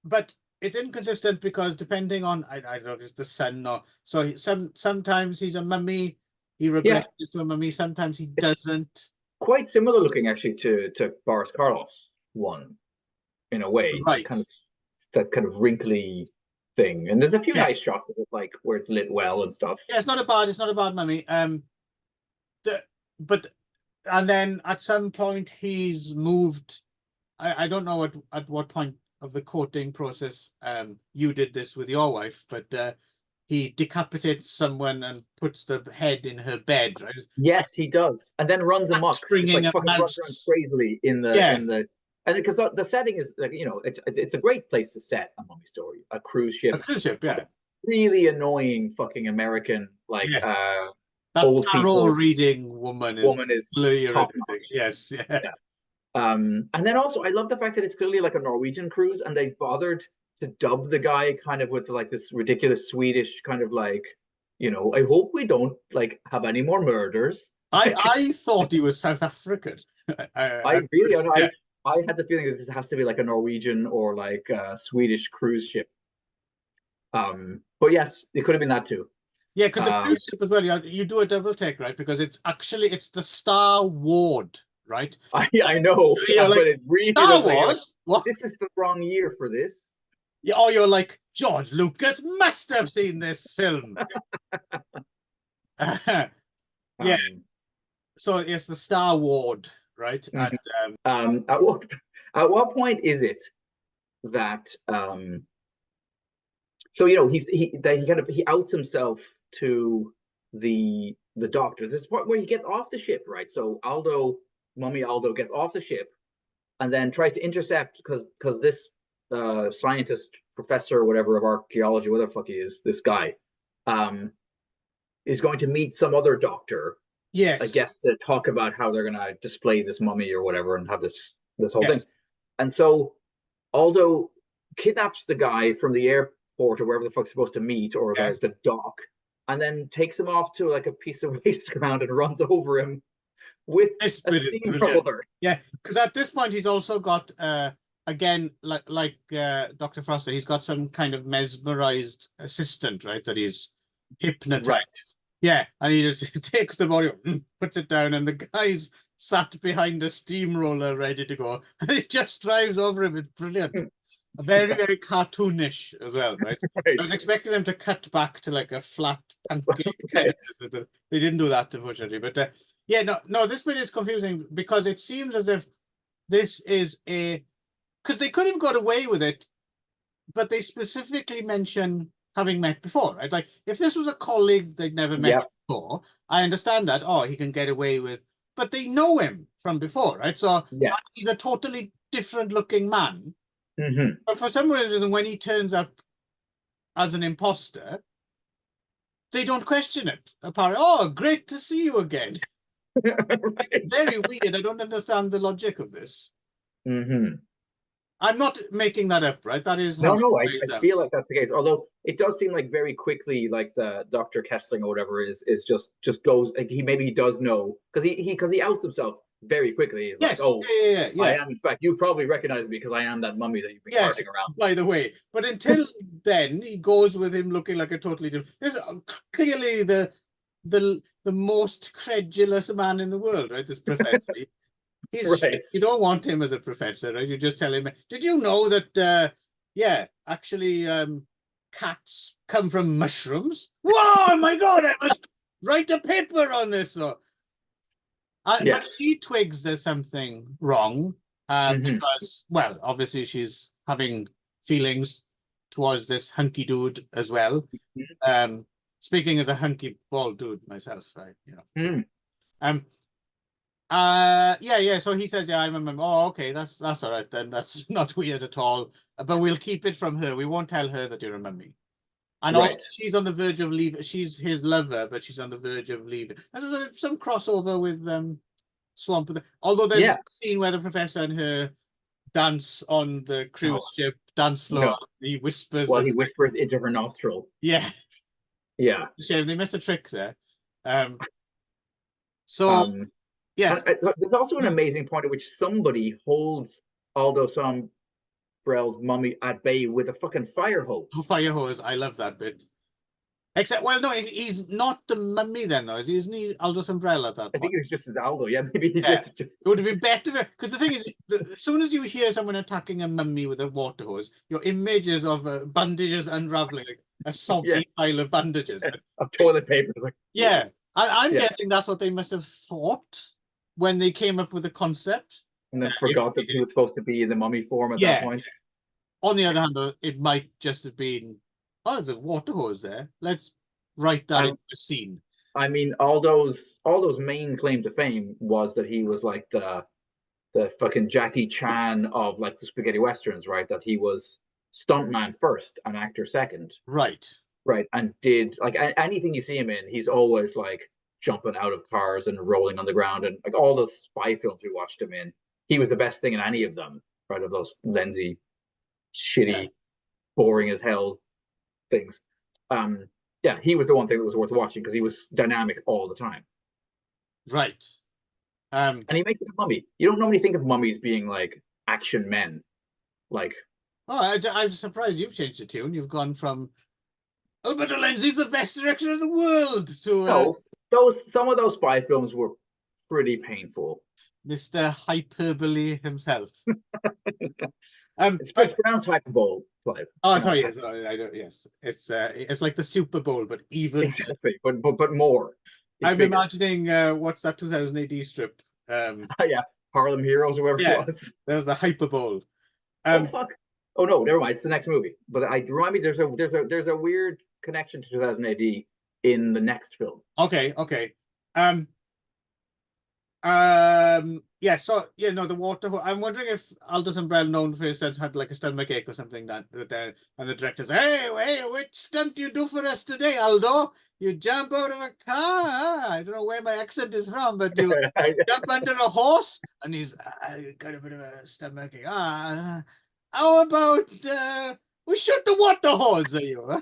but it's inconsistent because depending on I don't know if it's the son or so sometimes he's a mummy, he regresses to a mummy, sometimes he doesn't. Quite similar looking actually to Boris Karloff's one in a way, right? That kind of wrinkly thing, and there's a few nice shots of it, like where it's lit well and stuff. Yeah, it's not a bad mummy. But then at some point he's moved. I don't know at what point of the courting process you did this with your wife, but he decapitates someone and puts the head in her bed, right? Yes, he does, and then runs amok, springing like, runs around crazily in the. And because the setting is, like, you know, it's a great place to set a mummy story, a cruise ship. Really annoying fucking American, like that old tarot reading woman is top notch. Yes, and then also I love the fact that it's clearly like a Norwegian cruise, and they bothered to dub the guy kind of with like this ridiculous Swedish kind of like, you know, I hope we don't like have any more murders. I thought he was South African. I had the feeling that this has to be like a Norwegian or like a Swedish cruise ship. But yes, it could have been that too. Yeah, because the cruise ship as well, you do a double take, right? Because it's the Star Ward, right? I know, You're but like, it really Star looks like, Wars? What? this is the wrong year for this. Yeah, oh, you're like, George Lucas must have seen this film. Yeah. So it's the Star Ward, right? And at what point is it that so he outs himself to the doctor. This is part where he gets off the ship, right? So Mummy Aldo gets off the ship and then tries to intercept because this scientist, professor, or whatever of archaeology, whatever the fuck he is, this guy, is going to meet some other doctor. Yes. I guess to talk about how they're gonna display this mummy or whatever and have this whole thing. And so Aldo kidnaps the guy from the airport or wherever the fuck he's supposed to meet, or the dock, and then takes him off to like a piece of waste ground and runs over him with a steamroller. Yeah, because at this point he's also got again, like Dr. Foster, he's got some kind of mesmerized assistant, right? That he's hypnotized. Right. Yeah, and he just takes the body, puts it down, and the guy's sat behind a steamroller ready to go. And he just drives over him. It's brilliant. Very, very cartoonish as well, right? I was expecting them to cut back to like a flat pancake. They didn't do that, unfortunately. But yeah, no, this bit is confusing because it seems as if this is because they could have got away with it, but they specifically mention having met before, right? Like if this was a colleague they'd never met before, I understand that. Oh, he can get away with, but they know him from before, right? So he's a totally different looking man. But for some reason, when he turns up as an imposter, they don't question it. Apparently, oh, great to see you again. Very weird. I don't understand the logic of this. I'm not making that up, right? That is no. I feel like that's the case. Although it does seem like very quickly, like the Dr. Kessling or whatever is just goes. Like he does know because he outs himself very quickly. He's like, oh, yeah. I am. In fact, you probably recognize me because I am that mummy that you've been carting around. By the way, but until then, he goes with him looking like a totally different. This is clearly the most credulous man in the world, right? This professor. You don't want him as a professor, right? You just tell him, did you know that, actually cats come from mushrooms? Whoa, my God, I must write a paper on this. But she twigs there's something wrong because, well, obviously she's having feelings towards this hunky dude as well. Speaking as a hunky bald dude myself, so he says, I remember. Oh, okay, that's all right then. That's not weird at all. But we'll keep it from her. We won't tell her that you remember me. And also, she's on the verge of leaving. She's his lover, but she's on the verge of leaving. And there's some crossover with Swamp. Although there's a scene where the professor and her dance on the cruise ship dance floor. He whispers. Well, he whispers into her nostril. Yeah. Shame they missed a trick there. Yes. There's also an amazing point at which somebody holds Aldo Sombrell's mummy at bay with a fucking fire hose. Fire hose. I love that bit. Except, well, no, he's not the mummy then, though, is he? Isn't he Aldo Sombrell at that point? I think it was just as Aldo. Yeah, maybe he just. It would have been better because the thing is, as soon as you hear someone attacking a mummy with a water hose, your images of bandages unraveling, like a soggy pile of bandages, of toilet paper. Like, I'm guessing that's what they must have thought when they came up with the concept. And then forgot that he was supposed to be in the mummy form at that point. On the other hand, though, it might just have been, oh, there's a water hose there. Let's write that into a scene. I mean, Aldo's main claim to fame was that he was like the fucking Jackie Chan of like the spaghetti westerns, right? That he was stuntman first and actor second. Right. And did like anything you see him in, he's always like jumping out of cars and rolling on the ground, and like all those spy films we watched him in, he was the best thing in any of them, right? Of those lensy, shitty, boring as hell things. He was the one thing that was worth watching because he was dynamic all the time. Right. And he makes it a mummy. You don't normally think of mummies being like action men. Like, oh, I'm surprised you've changed the tune. You've gone from Alberto Lenzi's the best director in the world to no, some of those spy films were pretty painful. Mr. Hyperbole himself. It's pronounced hyperbole, Clive. Oh, sorry, yes, I don't. Yes, it's like the Super Bowl, but even exactly, but more. I'm bigger. Imagining what's that 2000 AD strip? Yeah, Harlem Heroes or whatever it was. There's the Hyperbole. Oh fuck! Oh no, never mind. It's the next movie. But remind me, there's a weird connection to 2000 AD in the next film. Okay. Yeah, so the water hole. I'm wondering if Aldous Umbrella, known for his stunts, had like a stomach ache or something and the director says, hey, which stunt you do for us today, Aldo? You jump out of a car. I don't know where my accent is from, but you jump under a horse, and he's got a bit of a stomach ache. How about we shoot the water hose at you? Huh?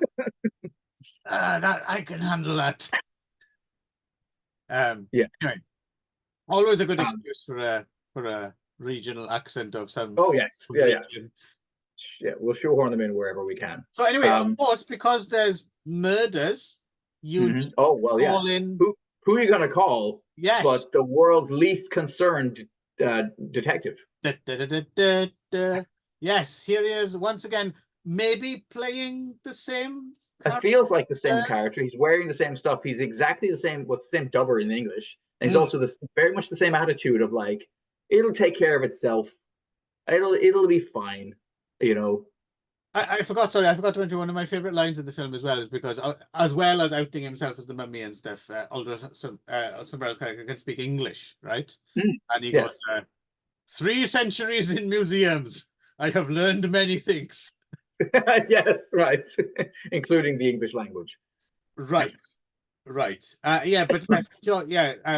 That I can handle that. Yeah. Anyway. Always a good excuse for a regional accent of some. Oh yes, yeah. We'll shoehorn them in wherever we can. So anyway, of course, because there's murders, you call in. Who are you gonna call? Yes, but the world's least concerned detective. Yes, here he is once again, maybe playing the same. It feels like the same character. He's wearing the same stuff. He's exactly the same. What's the same dubber in English? And he's also very much the same attitude of like, it'll take care of itself. It'll be fine, you know. I forgot to mention one of my favorite lines in the film as well, is because as well as outing himself as the mummy and stuff, Aldous Umbrella's character can speak English, right? And he goes, 3 centuries in museums, I have learned many things. Yes, right, including the English language. Right. But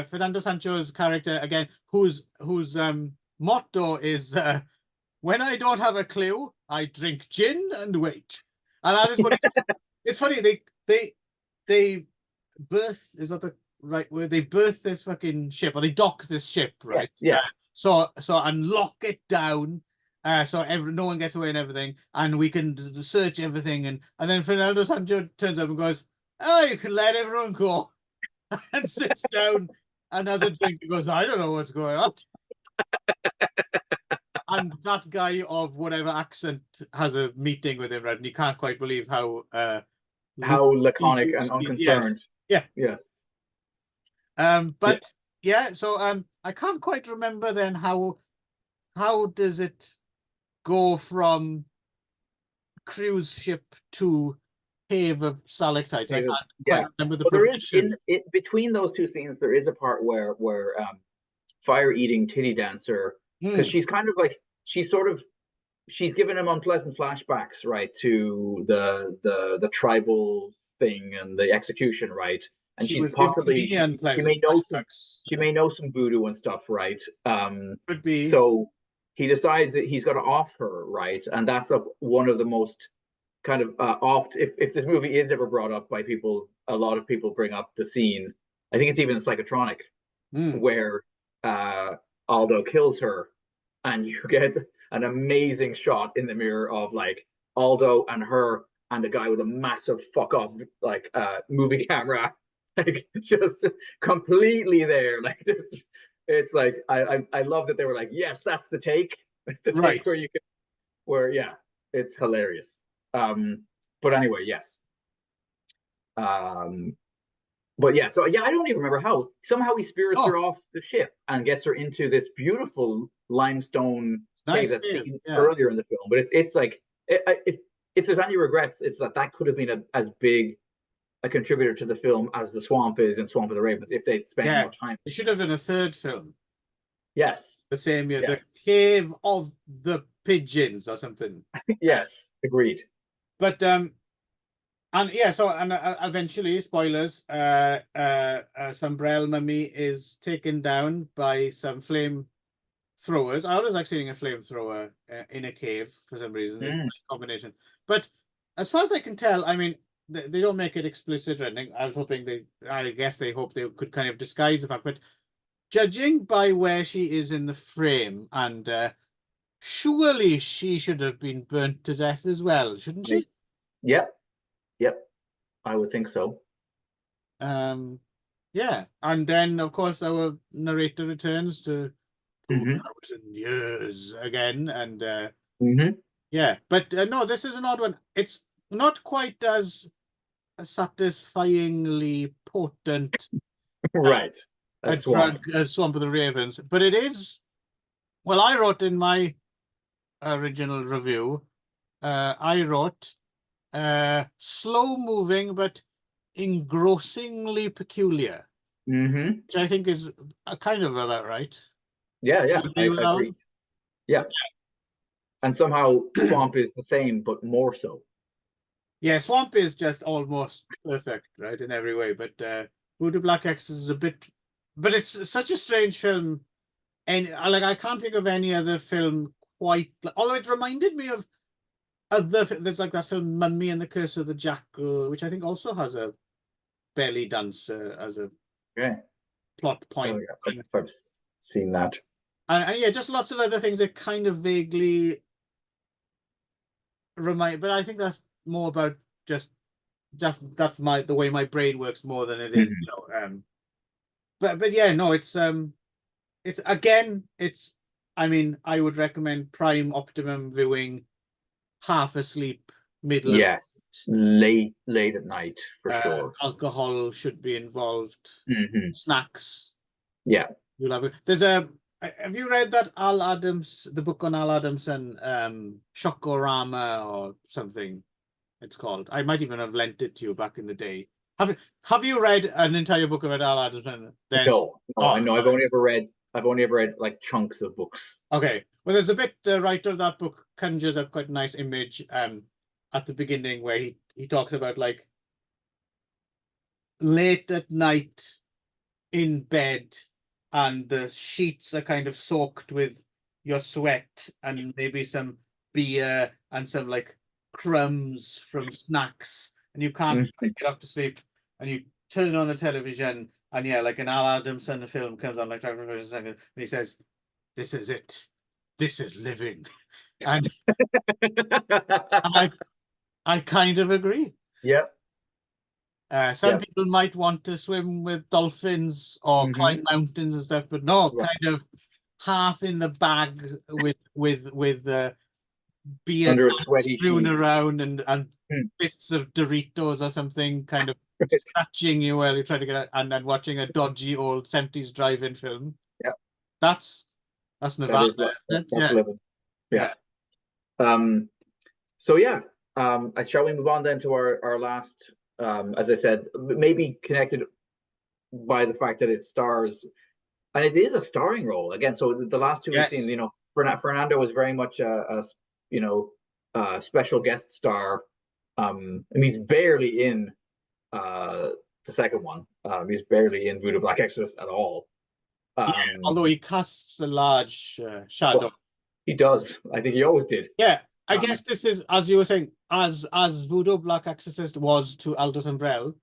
Fernando Sancho's character again, whose motto is when I don't have a clue, I drink gin and wait. And that is what it's funny, they birth, is that the right word? They birth this fucking ship, or they dock this ship, right? Yes, yeah. So and lock it down. So no one gets away and everything, and we can search everything, and then Fernando Sancho turns up and goes, "Oh, you can let everyone go," and sits down and has a drink and goes, "I don't know what's going on." And that guy of whatever accent has a meeting with him, right? And he can't quite believe how laconic and unconcerned. Yeah. Yes. So I can't quite remember then how does it go from cruise ship to cave of stalactites? I can't quite remember the progression. There is between those two scenes, there is a part where fire eating titty dancer, because she's kind of like she's given him unpleasant flashbacks, right, to the tribal thing and the execution, right? And she's possibly she may know some voodoo and stuff, right? Could be. So he decides that he's got to off her, right? And that's one of the most kind of if this movie is ever brought up by people, a lot of people bring up the scene. I think it's even in Psychotronic, where Aldo kills her, and you get an amazing shot in the mirror of like Aldo and her and the guy with a massive fuck off like movie camera, like just completely there, like this. It's like I love that they were like, yes, that's the take, right, where it's hilarious. But anyway, yes. But yeah, so I don't even remember how. Somehow he spirits her off the ship and gets her into this beautiful limestone cave that's seen earlier in the film. But it's like, if there's any regrets, it's that could have been as big a contributor to the film as the swamp is in Swamp of the Ravens if they'd spent more time. It should have been a third film. Yes. The same year, the Cave of the Pigeons or something. Yes, agreed. But eventually, spoilers, Sombrell Mummy is taken down by some flame throwers. I was actually seeing a flamethrower in a cave for some reason. It's a nice combination. But as far as I can tell, I mean, they don't make it explicit or anything. I was hoping I guess they hope they could kind of disguise the fact. But judging by where she is in the frame and surely she should have been burnt to death as well, shouldn't she? Yep. I would think so. Yeah, and then of course our narrator returns to 2,000 years again, and yeah, but no, this is an odd one. It's not quite as satisfyingly potent, right? A drug as Swamp of the Ravens, but it is. Well, I wrote in my original review, I wrote slow moving but engrossingly peculiar, which I think is kind of about right. Yeah, I agreed. Yeah, and somehow Swamp is the same, but more so. Yeah, Swamp is just almost perfect, right, in every way. But VODOO Black X is a bit, but it's such a strange film, and like I can't think of any other film quite. Although it reminded me of other. There's like that film Mummy and the Curse of the Jackal, which I think also has a belly dancer as a plot point. Oh, yeah. I've seen that. And yeah, just lots of other things that kind of vaguely remind. But I think that's more about just that's the way my brain works more than it is, you know. But yeah, no, it's again, it's. I mean, I would recommend prime optimum viewing, half asleep, middle. Yes, late at night for sure. Alcohol should be involved. Snacks. Yeah, you'll have it. There's a. Have you read that Al Adams, the book on Al Adamson, Shokorama or something? It's called. I might even have lent it to you back in the day. Have you read an entire book about Al Adamson? Then no, I know. I've only ever read like chunks of books. Okay, well, there's a bit. The writer of that book conjures up quite a nice image at the beginning where he talks about like late at night in bed, and the sheets are kind of soaked with your sweat and maybe some beer and some like crumbs from snacks, and you can't get off to sleep, and you turn on the television, and yeah, like an Al Adamson film comes on like 5 seconds, and he says, "This is it. This is living," and I kind of agree. Yeah. Some people might want to swim with dolphins or climb mountains and stuff, but no, kind of half in the bag with beer under a sweaty strewn sheet around and bits of Doritos or something, kind of scratching you while you're trying to get out, and then watching a dodgy old 70s drive-in film. Yeah, that's Nevada. That's living. Yeah. So yeah, shall we move on then to our last? As I said, maybe connected by the fact that it stars, and it is a starring role again. So the last two we've seen, you know, Fernando was very much a special guest star. And he's barely in the second one. He's barely in VODOO Black Exorcist at all. Although he casts a large shadow. Well, he does. I think he always did. Yeah. I guess this is, as you were saying, as VODOO Black Exorcist was to Aldous Umbrell,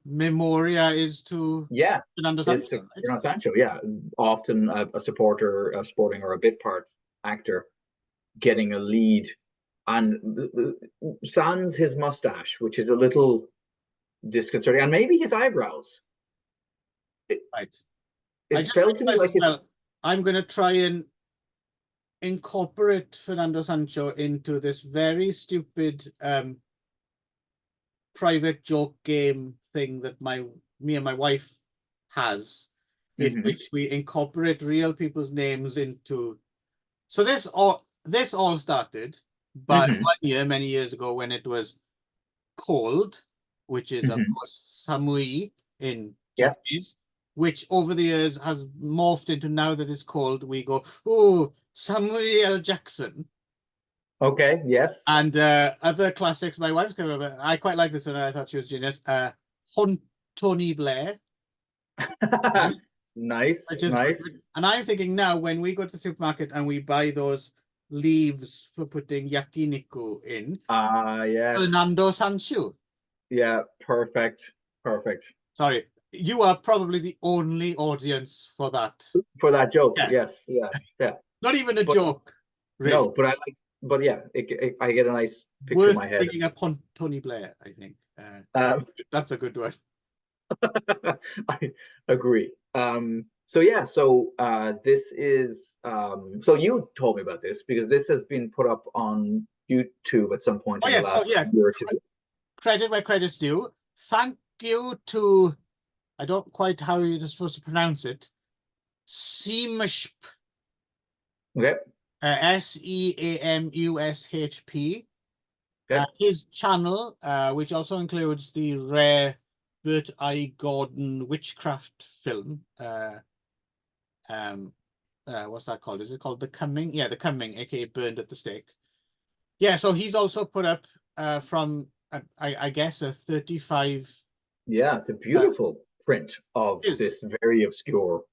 Memoria is to Fernando Sancho. Fernando Sancho, yeah. Often a supporter, a supporting or a bit part actor getting a lead, and sans his mustache, which is a little disconcerting, and maybe his eyebrows. It felt to me like I'm going to try and incorporate Fernando Sancho into this very stupid private joke game thing that me and my wife has, in which we incorporate real people's names into. So this all started by 1 year, many years ago, when it was Cold, which is of course Samui in Japanese, which over the years has morphed into, now that it's Cold, we go, oh, Samuel L. Jackson. Okay, yes. And other classics, my wife's come over. I quite like this one. I thought she was genius. Tony Blair. Nice. And I'm thinking now, when we go to the supermarket and we buy those leaves for putting yakiniku in. Yes. Fernando Sancho. Yeah, perfect. Sorry. You are probably the only audience for that. For that joke, yes. Yeah. Not even a joke. Really. No, but but yeah, I get a nice picture Worth in my head. Bringing up Tony Blair, I think. That's a good one. I agree. So yeah, so this is so you told me about this because this has been put up on YouTube at some point in the last year or two. Credit where credit's due. Thank you to, I don't quite how you're supposed to pronounce it, Seamushp. Okay. Seamushp. Okay. His channel, which also includes the rare Bert I. Gordon witchcraft film. What's that called? Is it called The Coming? Yeah, The Coming, aka Burned at the Stake. Yeah, so he's also put up from I guess a 35. Yeah, it's a beautiful print of this very obscure.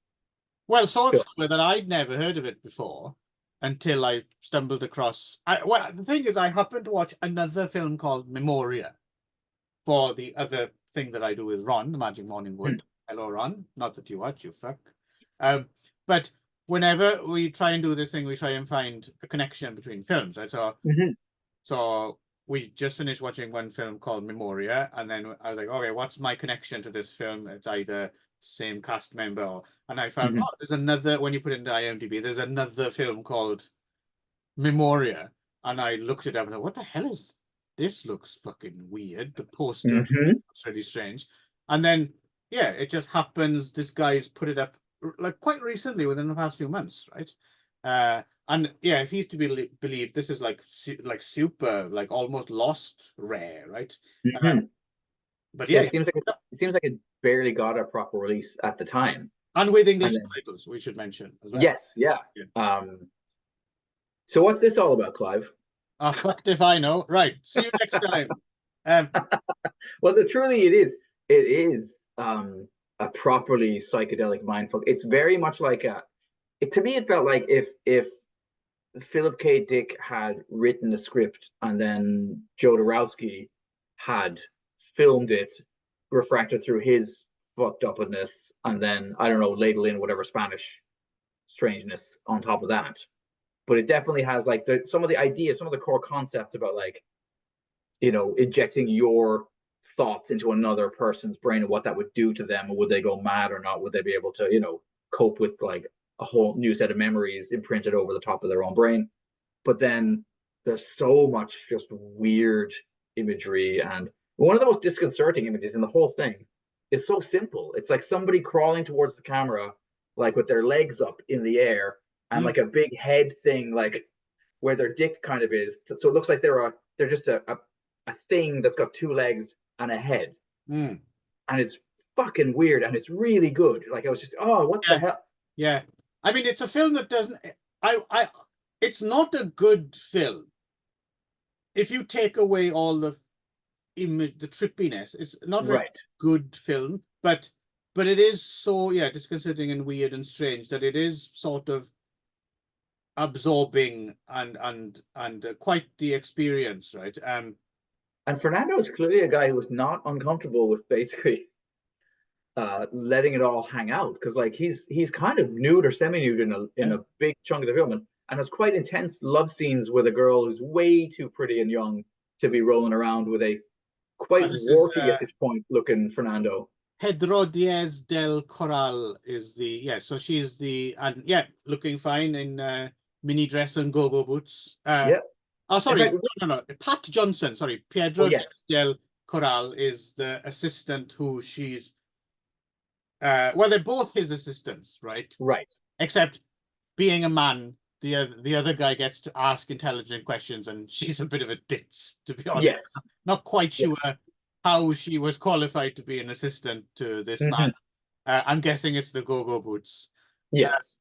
Well, so obscure that I'd never heard of it before until I stumbled across. Well, the thing is, I happened to watch another film called Memoria for the other thing that I do with Ron, the Magic Morning Wood. Hello, Ron. Not that you watch, you fuck. But whenever we try and do this thing, we try and find a connection between films. Right? So we just finished watching one film called Memoria, and then I was like, okay, what's my connection to this film? It's either same cast member or, and I found, oh, there's another, when you put it into IMDb, there's another film called Memoria, and I looked it up and I thought, what the hell is this? Looks fucking weird. The poster looks really strange. And then, yeah, it just happens this guy's put it up like quite recently, within the past few months, right? And yeah, if he's to be believed, this is like super, like almost lost rare, right? But yeah, it seems like it barely got a proper release at the time, and with English titles, we should mention as well. Yes, yeah. So what's this all about, Clive? Fucked if I know. Right. See you next time. Well, truly, it is a properly psychedelic mindfuck. It's very much like to me, it felt like if Philip K. Dick had written the script and then Joe Dorowski had filmed it, refracted through his fucked upness, and then, I don't know, ladle in whatever Spanish strangeness on top of that. But it definitely has like some of the ideas, some of the core concepts about, like, you know, injecting your thoughts into another person's brain and what that would do to them. Would they go mad or not? Would they be able to, you know, cope with like a whole new set of memories imprinted over the top of their own brain? But then there's so much just weird imagery, and one of the most disconcerting images in the whole thing is so simple. It's like somebody crawling towards the camera, like with their legs up in the air, and like a big head thing, like where their dick kind of is. So it looks like they're just a thing that's got two legs and a head. And it's fucking weird, and it's really good. Like, I was just, oh, what the hell? Yeah. I mean, it's a film that doesn't, it's not a good film. If you take away all the image, the trippiness, it's not a good film, but it is so, disconcerting and weird and strange that it is sort of absorbing and quite the experience, right? And Fernando is clearly a guy who was not uncomfortable with basically letting it all hang out, because like he's kind of nude or semi-nude in a big chunk of the film, and has quite intense love scenes with a girl who's way too pretty and young to be rolling around with a quite warty at this point looking Fernando. Pedro Diaz del Corral is the so she's the looking fine in mini dress and go-go boots. Oh, sorry, fact, no. Pat Johnson, sorry, Pedro del Corral is the assistant who she's. Well, they're both his assistants, right? Right. Except being a man, the other guy gets to ask intelligent questions, and she's a bit of a ditz, to be honest. Yes. Not quite sure how she was qualified to be an assistant to this man. I'm guessing it's the go-go boots. Yes.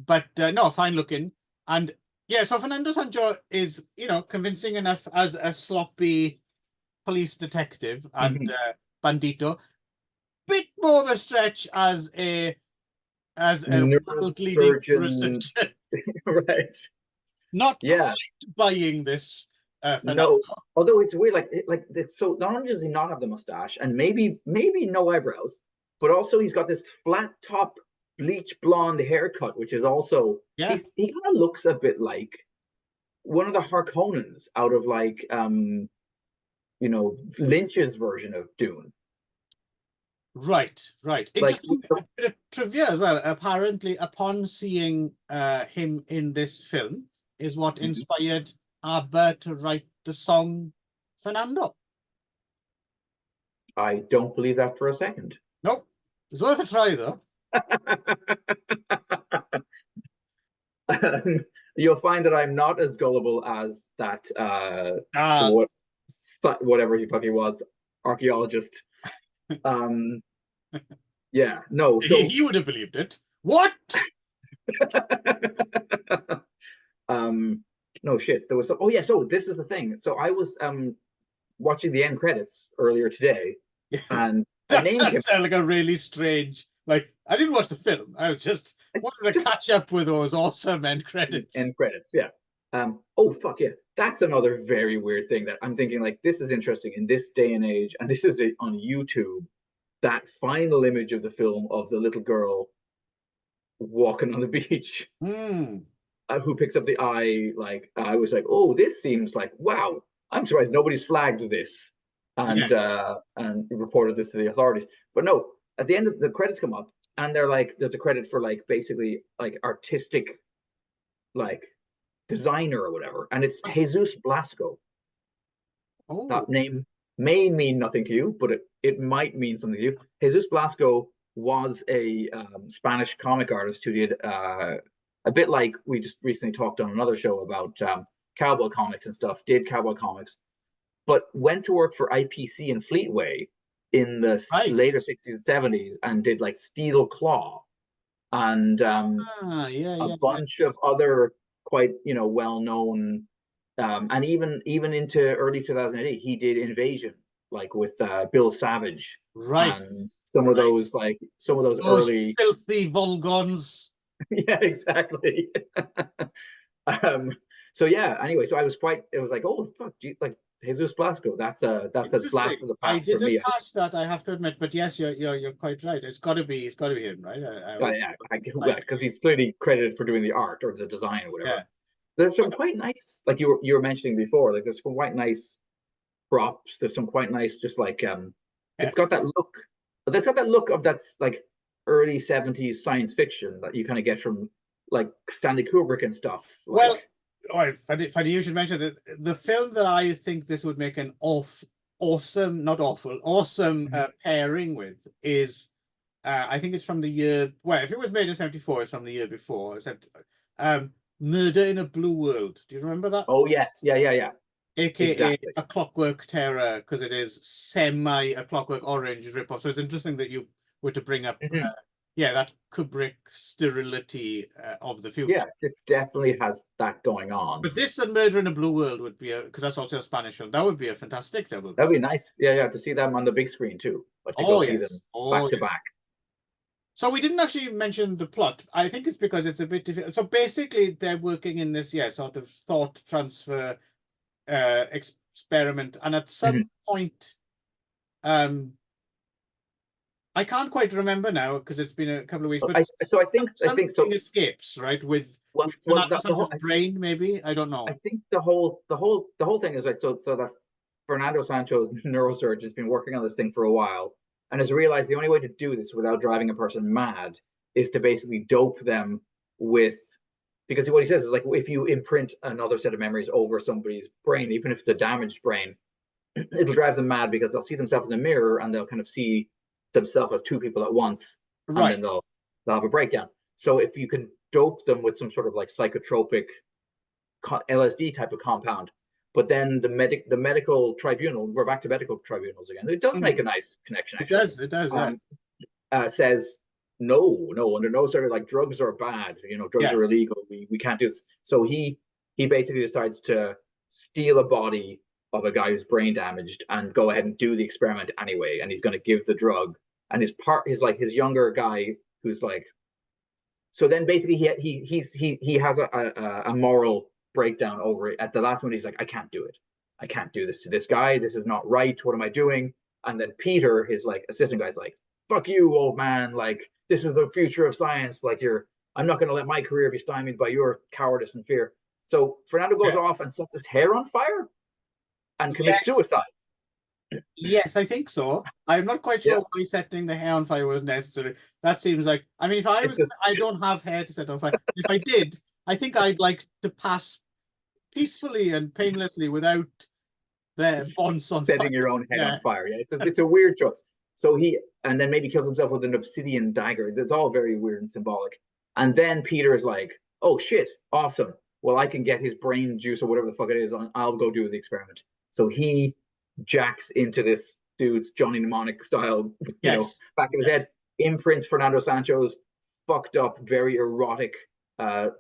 But no, fine looking. And yeah, so Fernando Sancho is, you know, convincing enough as a sloppy police detective and bandito. Bit more of a stretch as a worldly surgeon. Right. Not quite buying this. No, although it's weird, like it's so, not only does he not have the mustache and maybe no eyebrows, but also he's got this flat top bleach blonde haircut, which is also he kind of looks a bit like one of the Harkonnens out of like Lynch's version of Dune. Right. Interesting bit of trivia as well. Apparently, upon seeing him in this film, is what inspired ABBA to write the song Fernando. I don't believe that for a second. Nope. It's worth a try, though. You'll find that I'm not as gullible as that whatever he fucking was, archaeologist. Yeah, no. So he would have believed it. What? No shit. There was some, oh yeah, so this is the thing. So I was watching the end credits earlier today, and that sounds like a really strange. Like, I didn't watch the film. I was just wanted to catch up with those awesome end credits. End credits, yeah. Oh fuck yeah, that's another very weird thing that I'm thinking, like, this is interesting in this day and age, and this is on YouTube. That final image of the film of the little girl walking on the beach, who picks up the eye. Like, I was like, oh, this seems like, wow. I'm surprised nobody's flagged this and reported this to the authorities. But no, at the end of the credits come up, and they're like, there's a credit for like basically like artistic, like designer or whatever, and it's Jesus Blasco. Oh, that name may mean nothing to you, but it might mean something to you. Jesus Blasco was a Spanish comic artist who did a bit like we just recently talked on another show about cowboy comics and stuff, did cowboy comics, but went to work for IPC and Fleetway in the later 60s and 70s and did like Steel Claw and a bunch of other quite well-known and even into early 2008 he did Invasion, like with Bill Savage, and some of those early filthy Volgons. Yeah, exactly. So yeah, anyway, so I was it was like, oh fuck, like Jesus Blasco, that's a blast from the past for me. I didn't catch that, I have to admit, but yes, you're quite right. It's got to be him, right? Yeah, because he's clearly credited for doing the art or the design or whatever. Yeah. There's some quite nice, like you were mentioning before, like there's some quite nice props. There's some quite nice, just like it's got that look. That's got that look of that's like early 70s science fiction that you kind of get from like Stanley Kubrick and stuff. Well, funny you should mention that the film that I think this would make an awesome pairing with is I think it's from the year, well, if it was made in 74, it's from the year before. It's Murder in a Blue World. Do you remember that? Oh yes, yeah. AKA A Clockwork Terror, because it is semi A Clockwork Orange ripoff. So it's interesting that you were to bring up that Kubrick sterility of the future. Yeah, this definitely has that going on. But this and Murder in a Blue World would be because that's also a Spanish film. That would be a fantastic double. That'd be nice. Yeah, to see them on the big screen too. But to go see them back to back. So we didn't actually mention the plot. I think it's because it's a bit difficult. So basically, they're working in this sort of thought transfer experiment, and at some point, I can't quite remember now because it's been a couple of weeks. But I think something escapes, right? With Fernando brain, maybe. I don't know. I think the whole thing is so that Fernando Sancho's neurosurgeon has been working on this thing for a while and has realized the only way to do this without driving a person mad is to basically dope them with, because what he says is like, if you imprint another set of memories over somebody's brain, even if it's a damaged brain, it'll drive them mad because they'll see themselves in the mirror and they'll kind of see themselves as two people at once, and then they'll have a breakdown. So if you can dope them with some sort of like psychotropic LSD type of compound, but then the medical tribunal, we're back to medical tribunals again. It does make a nice connection. Actually. It does. Says no, under no circumstances, like drugs are bad. Drugs are illegal. We can't do this. So he basically decides to steal a body of a guy who's brain damaged and go ahead and do the experiment anyway. And he's going to give the drug. And his younger guy who's like, so then basically he has a moral breakdown over it. At the last minute, he's like, I can't do it. I can't do this to this guy. This is not right. What am I doing? And then Peter, his like assistant guy's like, fuck you, old man. Like, this is the future of science. Like, I'm not going to let my career be stymied by your cowardice and fear. So Fernando goes off and sets his hair on fire and commits suicide. Yes, I think so. I'm not quite sure why setting the hair on fire was necessary. That seems like, I mean, if I was, I don't have hair to set on fire. If I did, I think I'd like to pass peacefully and painlessly without the bonds on setting fire. your own head on fire. Yeah, it's a weird choice. So and then maybe kills himself with an obsidian dagger. It's all very weird and symbolic. And then Peter is like, oh shit, awesome. Well, I can get his brain juice or whatever the fuck it is. I'll go do the experiment. So he jacks into this dude's Johnny Mnemonic style, you know, back of his head, imprints Fernando Sancho's fucked up, very erotic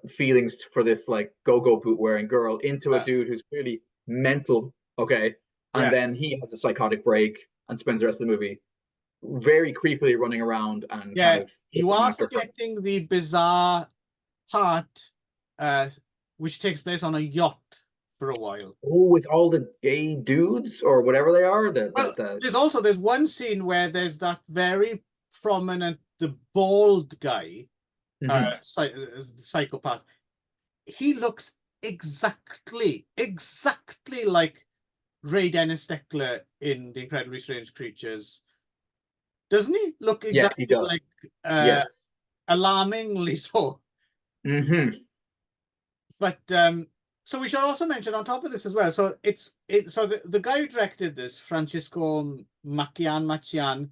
feelings for this like go-go boot wearing girl into a dude who's clearly mental. Okay. And then he has a psychotic break and spends the rest of the movie very creepily running around and kind of you are forgetting the bizarre part which takes place on a yacht for a while. Oh, with all the gay dudes or whatever they are. There's one scene where there's that very prominent, the bald guy, psychopath. He looks exactly like Ray Dennis Steckler in The Incredibly Strange Creatures. Doesn't he look exactly like alarmingly so? But so we should also mention on top of this as well. So the guy who directed this, Francisco Macian,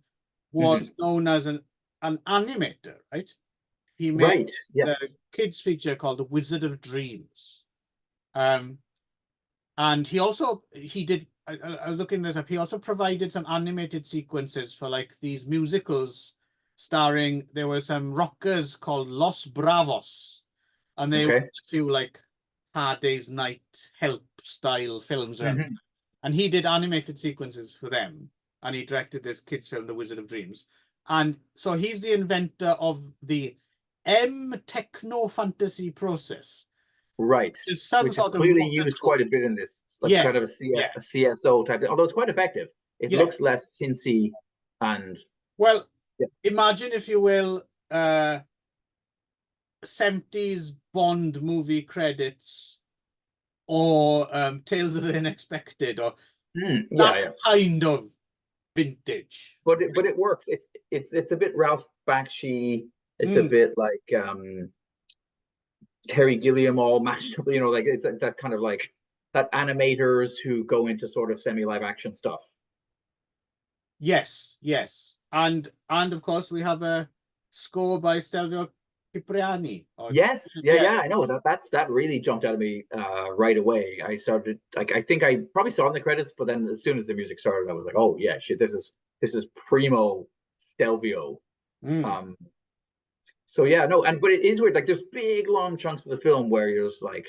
was known as an animator, right? He made the kids feature called The Wizard of Dreams. And he did, I was looking this up, he also provided some animated sequences for like these musicals starring, there were some rockers called Los Bravos, and they were a few like Hard Day's Night help style films around. And he did animated sequences for them, and he directed this kids film, The Wizard of Dreams. And so he's the inventor of the techno fantasy process. Right. Which is clearly used quite a bit in this. Like kind of a CSO type thing, although it's quite effective. It looks less chintzy and... Well, imagine, if you will, 70s Bond movie credits or Tales of the Unexpected or that kind of vintage. But it works. It's a bit Ralph Bakshi. It's a bit like Terry Gilliam all mashed up, you know, like it's that kind of like that animators who go into sort of semi-live action stuff. Yes. And of course we have a score by Stelvio Cipriani. I know that really jumped out of me right away. I started like, I think I probably saw in the credits, but then as soon as the music started, I was like, oh yeah, shit, this is primo Stelvio. So yeah, no, but it is weird. Like there's big long chunks of the film where you're just like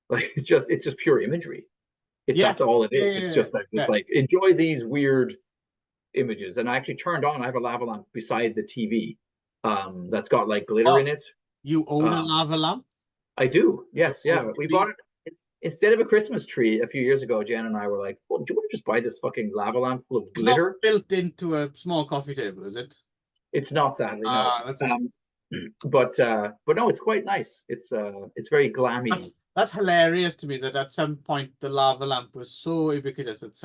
it's just pure imagery. That's all it is. It's just like enjoy these weird images. And I actually turned on. I have a lava lamp beside the TV that's got like glitter in it. You own a lava lamp? I do. Yes, we bought it instead of a Christmas tree a few years ago. Jen and I were like, "Well, do you want to just buy this fucking lava lamp full of glitter?" It's not built into a small coffee table, is it? It's not, sadly, no. But no, it's quite nice. It's very glammy. That's hilarious to me that at some point the lava lamp was so ubiquitous that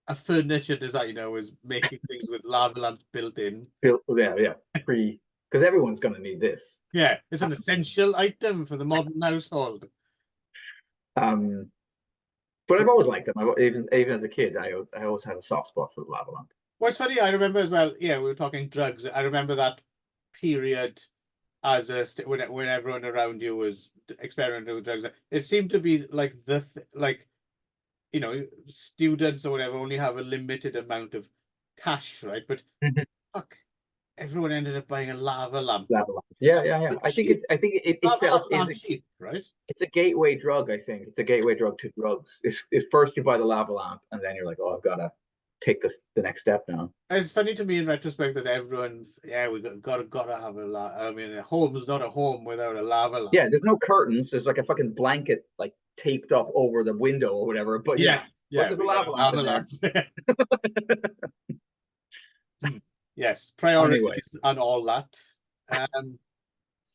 a furniture designer was making things with lava lamps built in. Because everyone's going to need this. Yeah, it's an essential item for the modern household. But I've always liked them. Even as a kid, I always had a soft spot for the lava lamp. Well, it's funny, I remember as well, we were talking drugs. I remember that period as when everyone around you was experimenting with drugs. It seemed to be like you know, students or whatever only have a limited amount of cash, right? But fuck, everyone ended up buying a lava lamp. Yeah. I think it itself is cheap, right? It's a gateway drug. I think it's a gateway drug to drugs. If first you buy the lava lamp, and then you're like, oh, I've got to take the next step now. It's funny to me in retrospect that everyone's we gotta have a lava. I mean, a home is not a home without a lava lamp. Yeah, there's no curtains. There's like a fucking blanket like taped up over the window or whatever. But but there's a lava lamp. Yes, priorities and all that.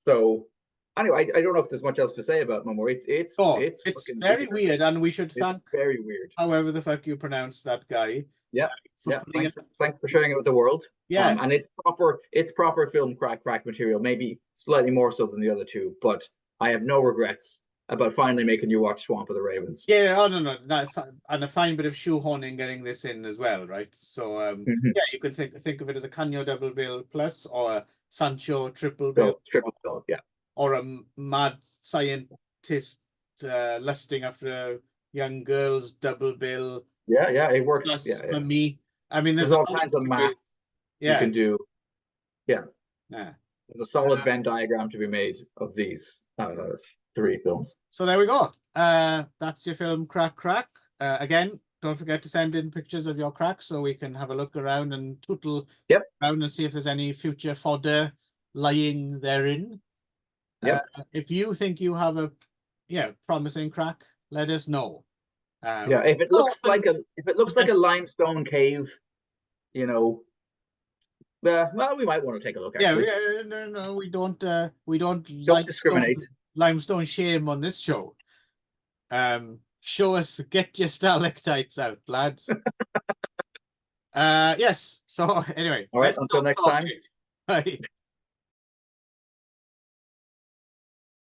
So anyway, I don't know if there's much else to say about Memoria. It's very weird, and we should thank very weird, however the fuck you pronounce that guy. Yeah, thanks for sharing it with the world. Yeah, and it's proper film crack material, maybe slightly more so than the other two, but I have no regrets about finally making you watch Swamp of the Ravens. Yeah, oh no, and a fine bit of shoehorning getting this in as well, right? So yeah, you could think of it as a Canyo double bill plus, or a Sancho triple bill, yeah, or a mad scientist lusting after young girls double bill. Yeah, it works. Plus for me, I mean, there's all kinds of math you can do. Yeah, there's a solid Venn diagram to be made of these 3 films. So there we go. That's your film crack. Again, don't forget to send in pictures of your cracks so we can have a look around and tootle around and see if there's any future fodder lying therein. If you think you have a promising crack, let us know. If it looks like a limestone cave, you know, well, we might want to take a look. Actually. No, we don't discriminate. Limestone shame on this show. Show us, get your stalactites out, lads. Yes. So anyway, all right. Until next time. Bye.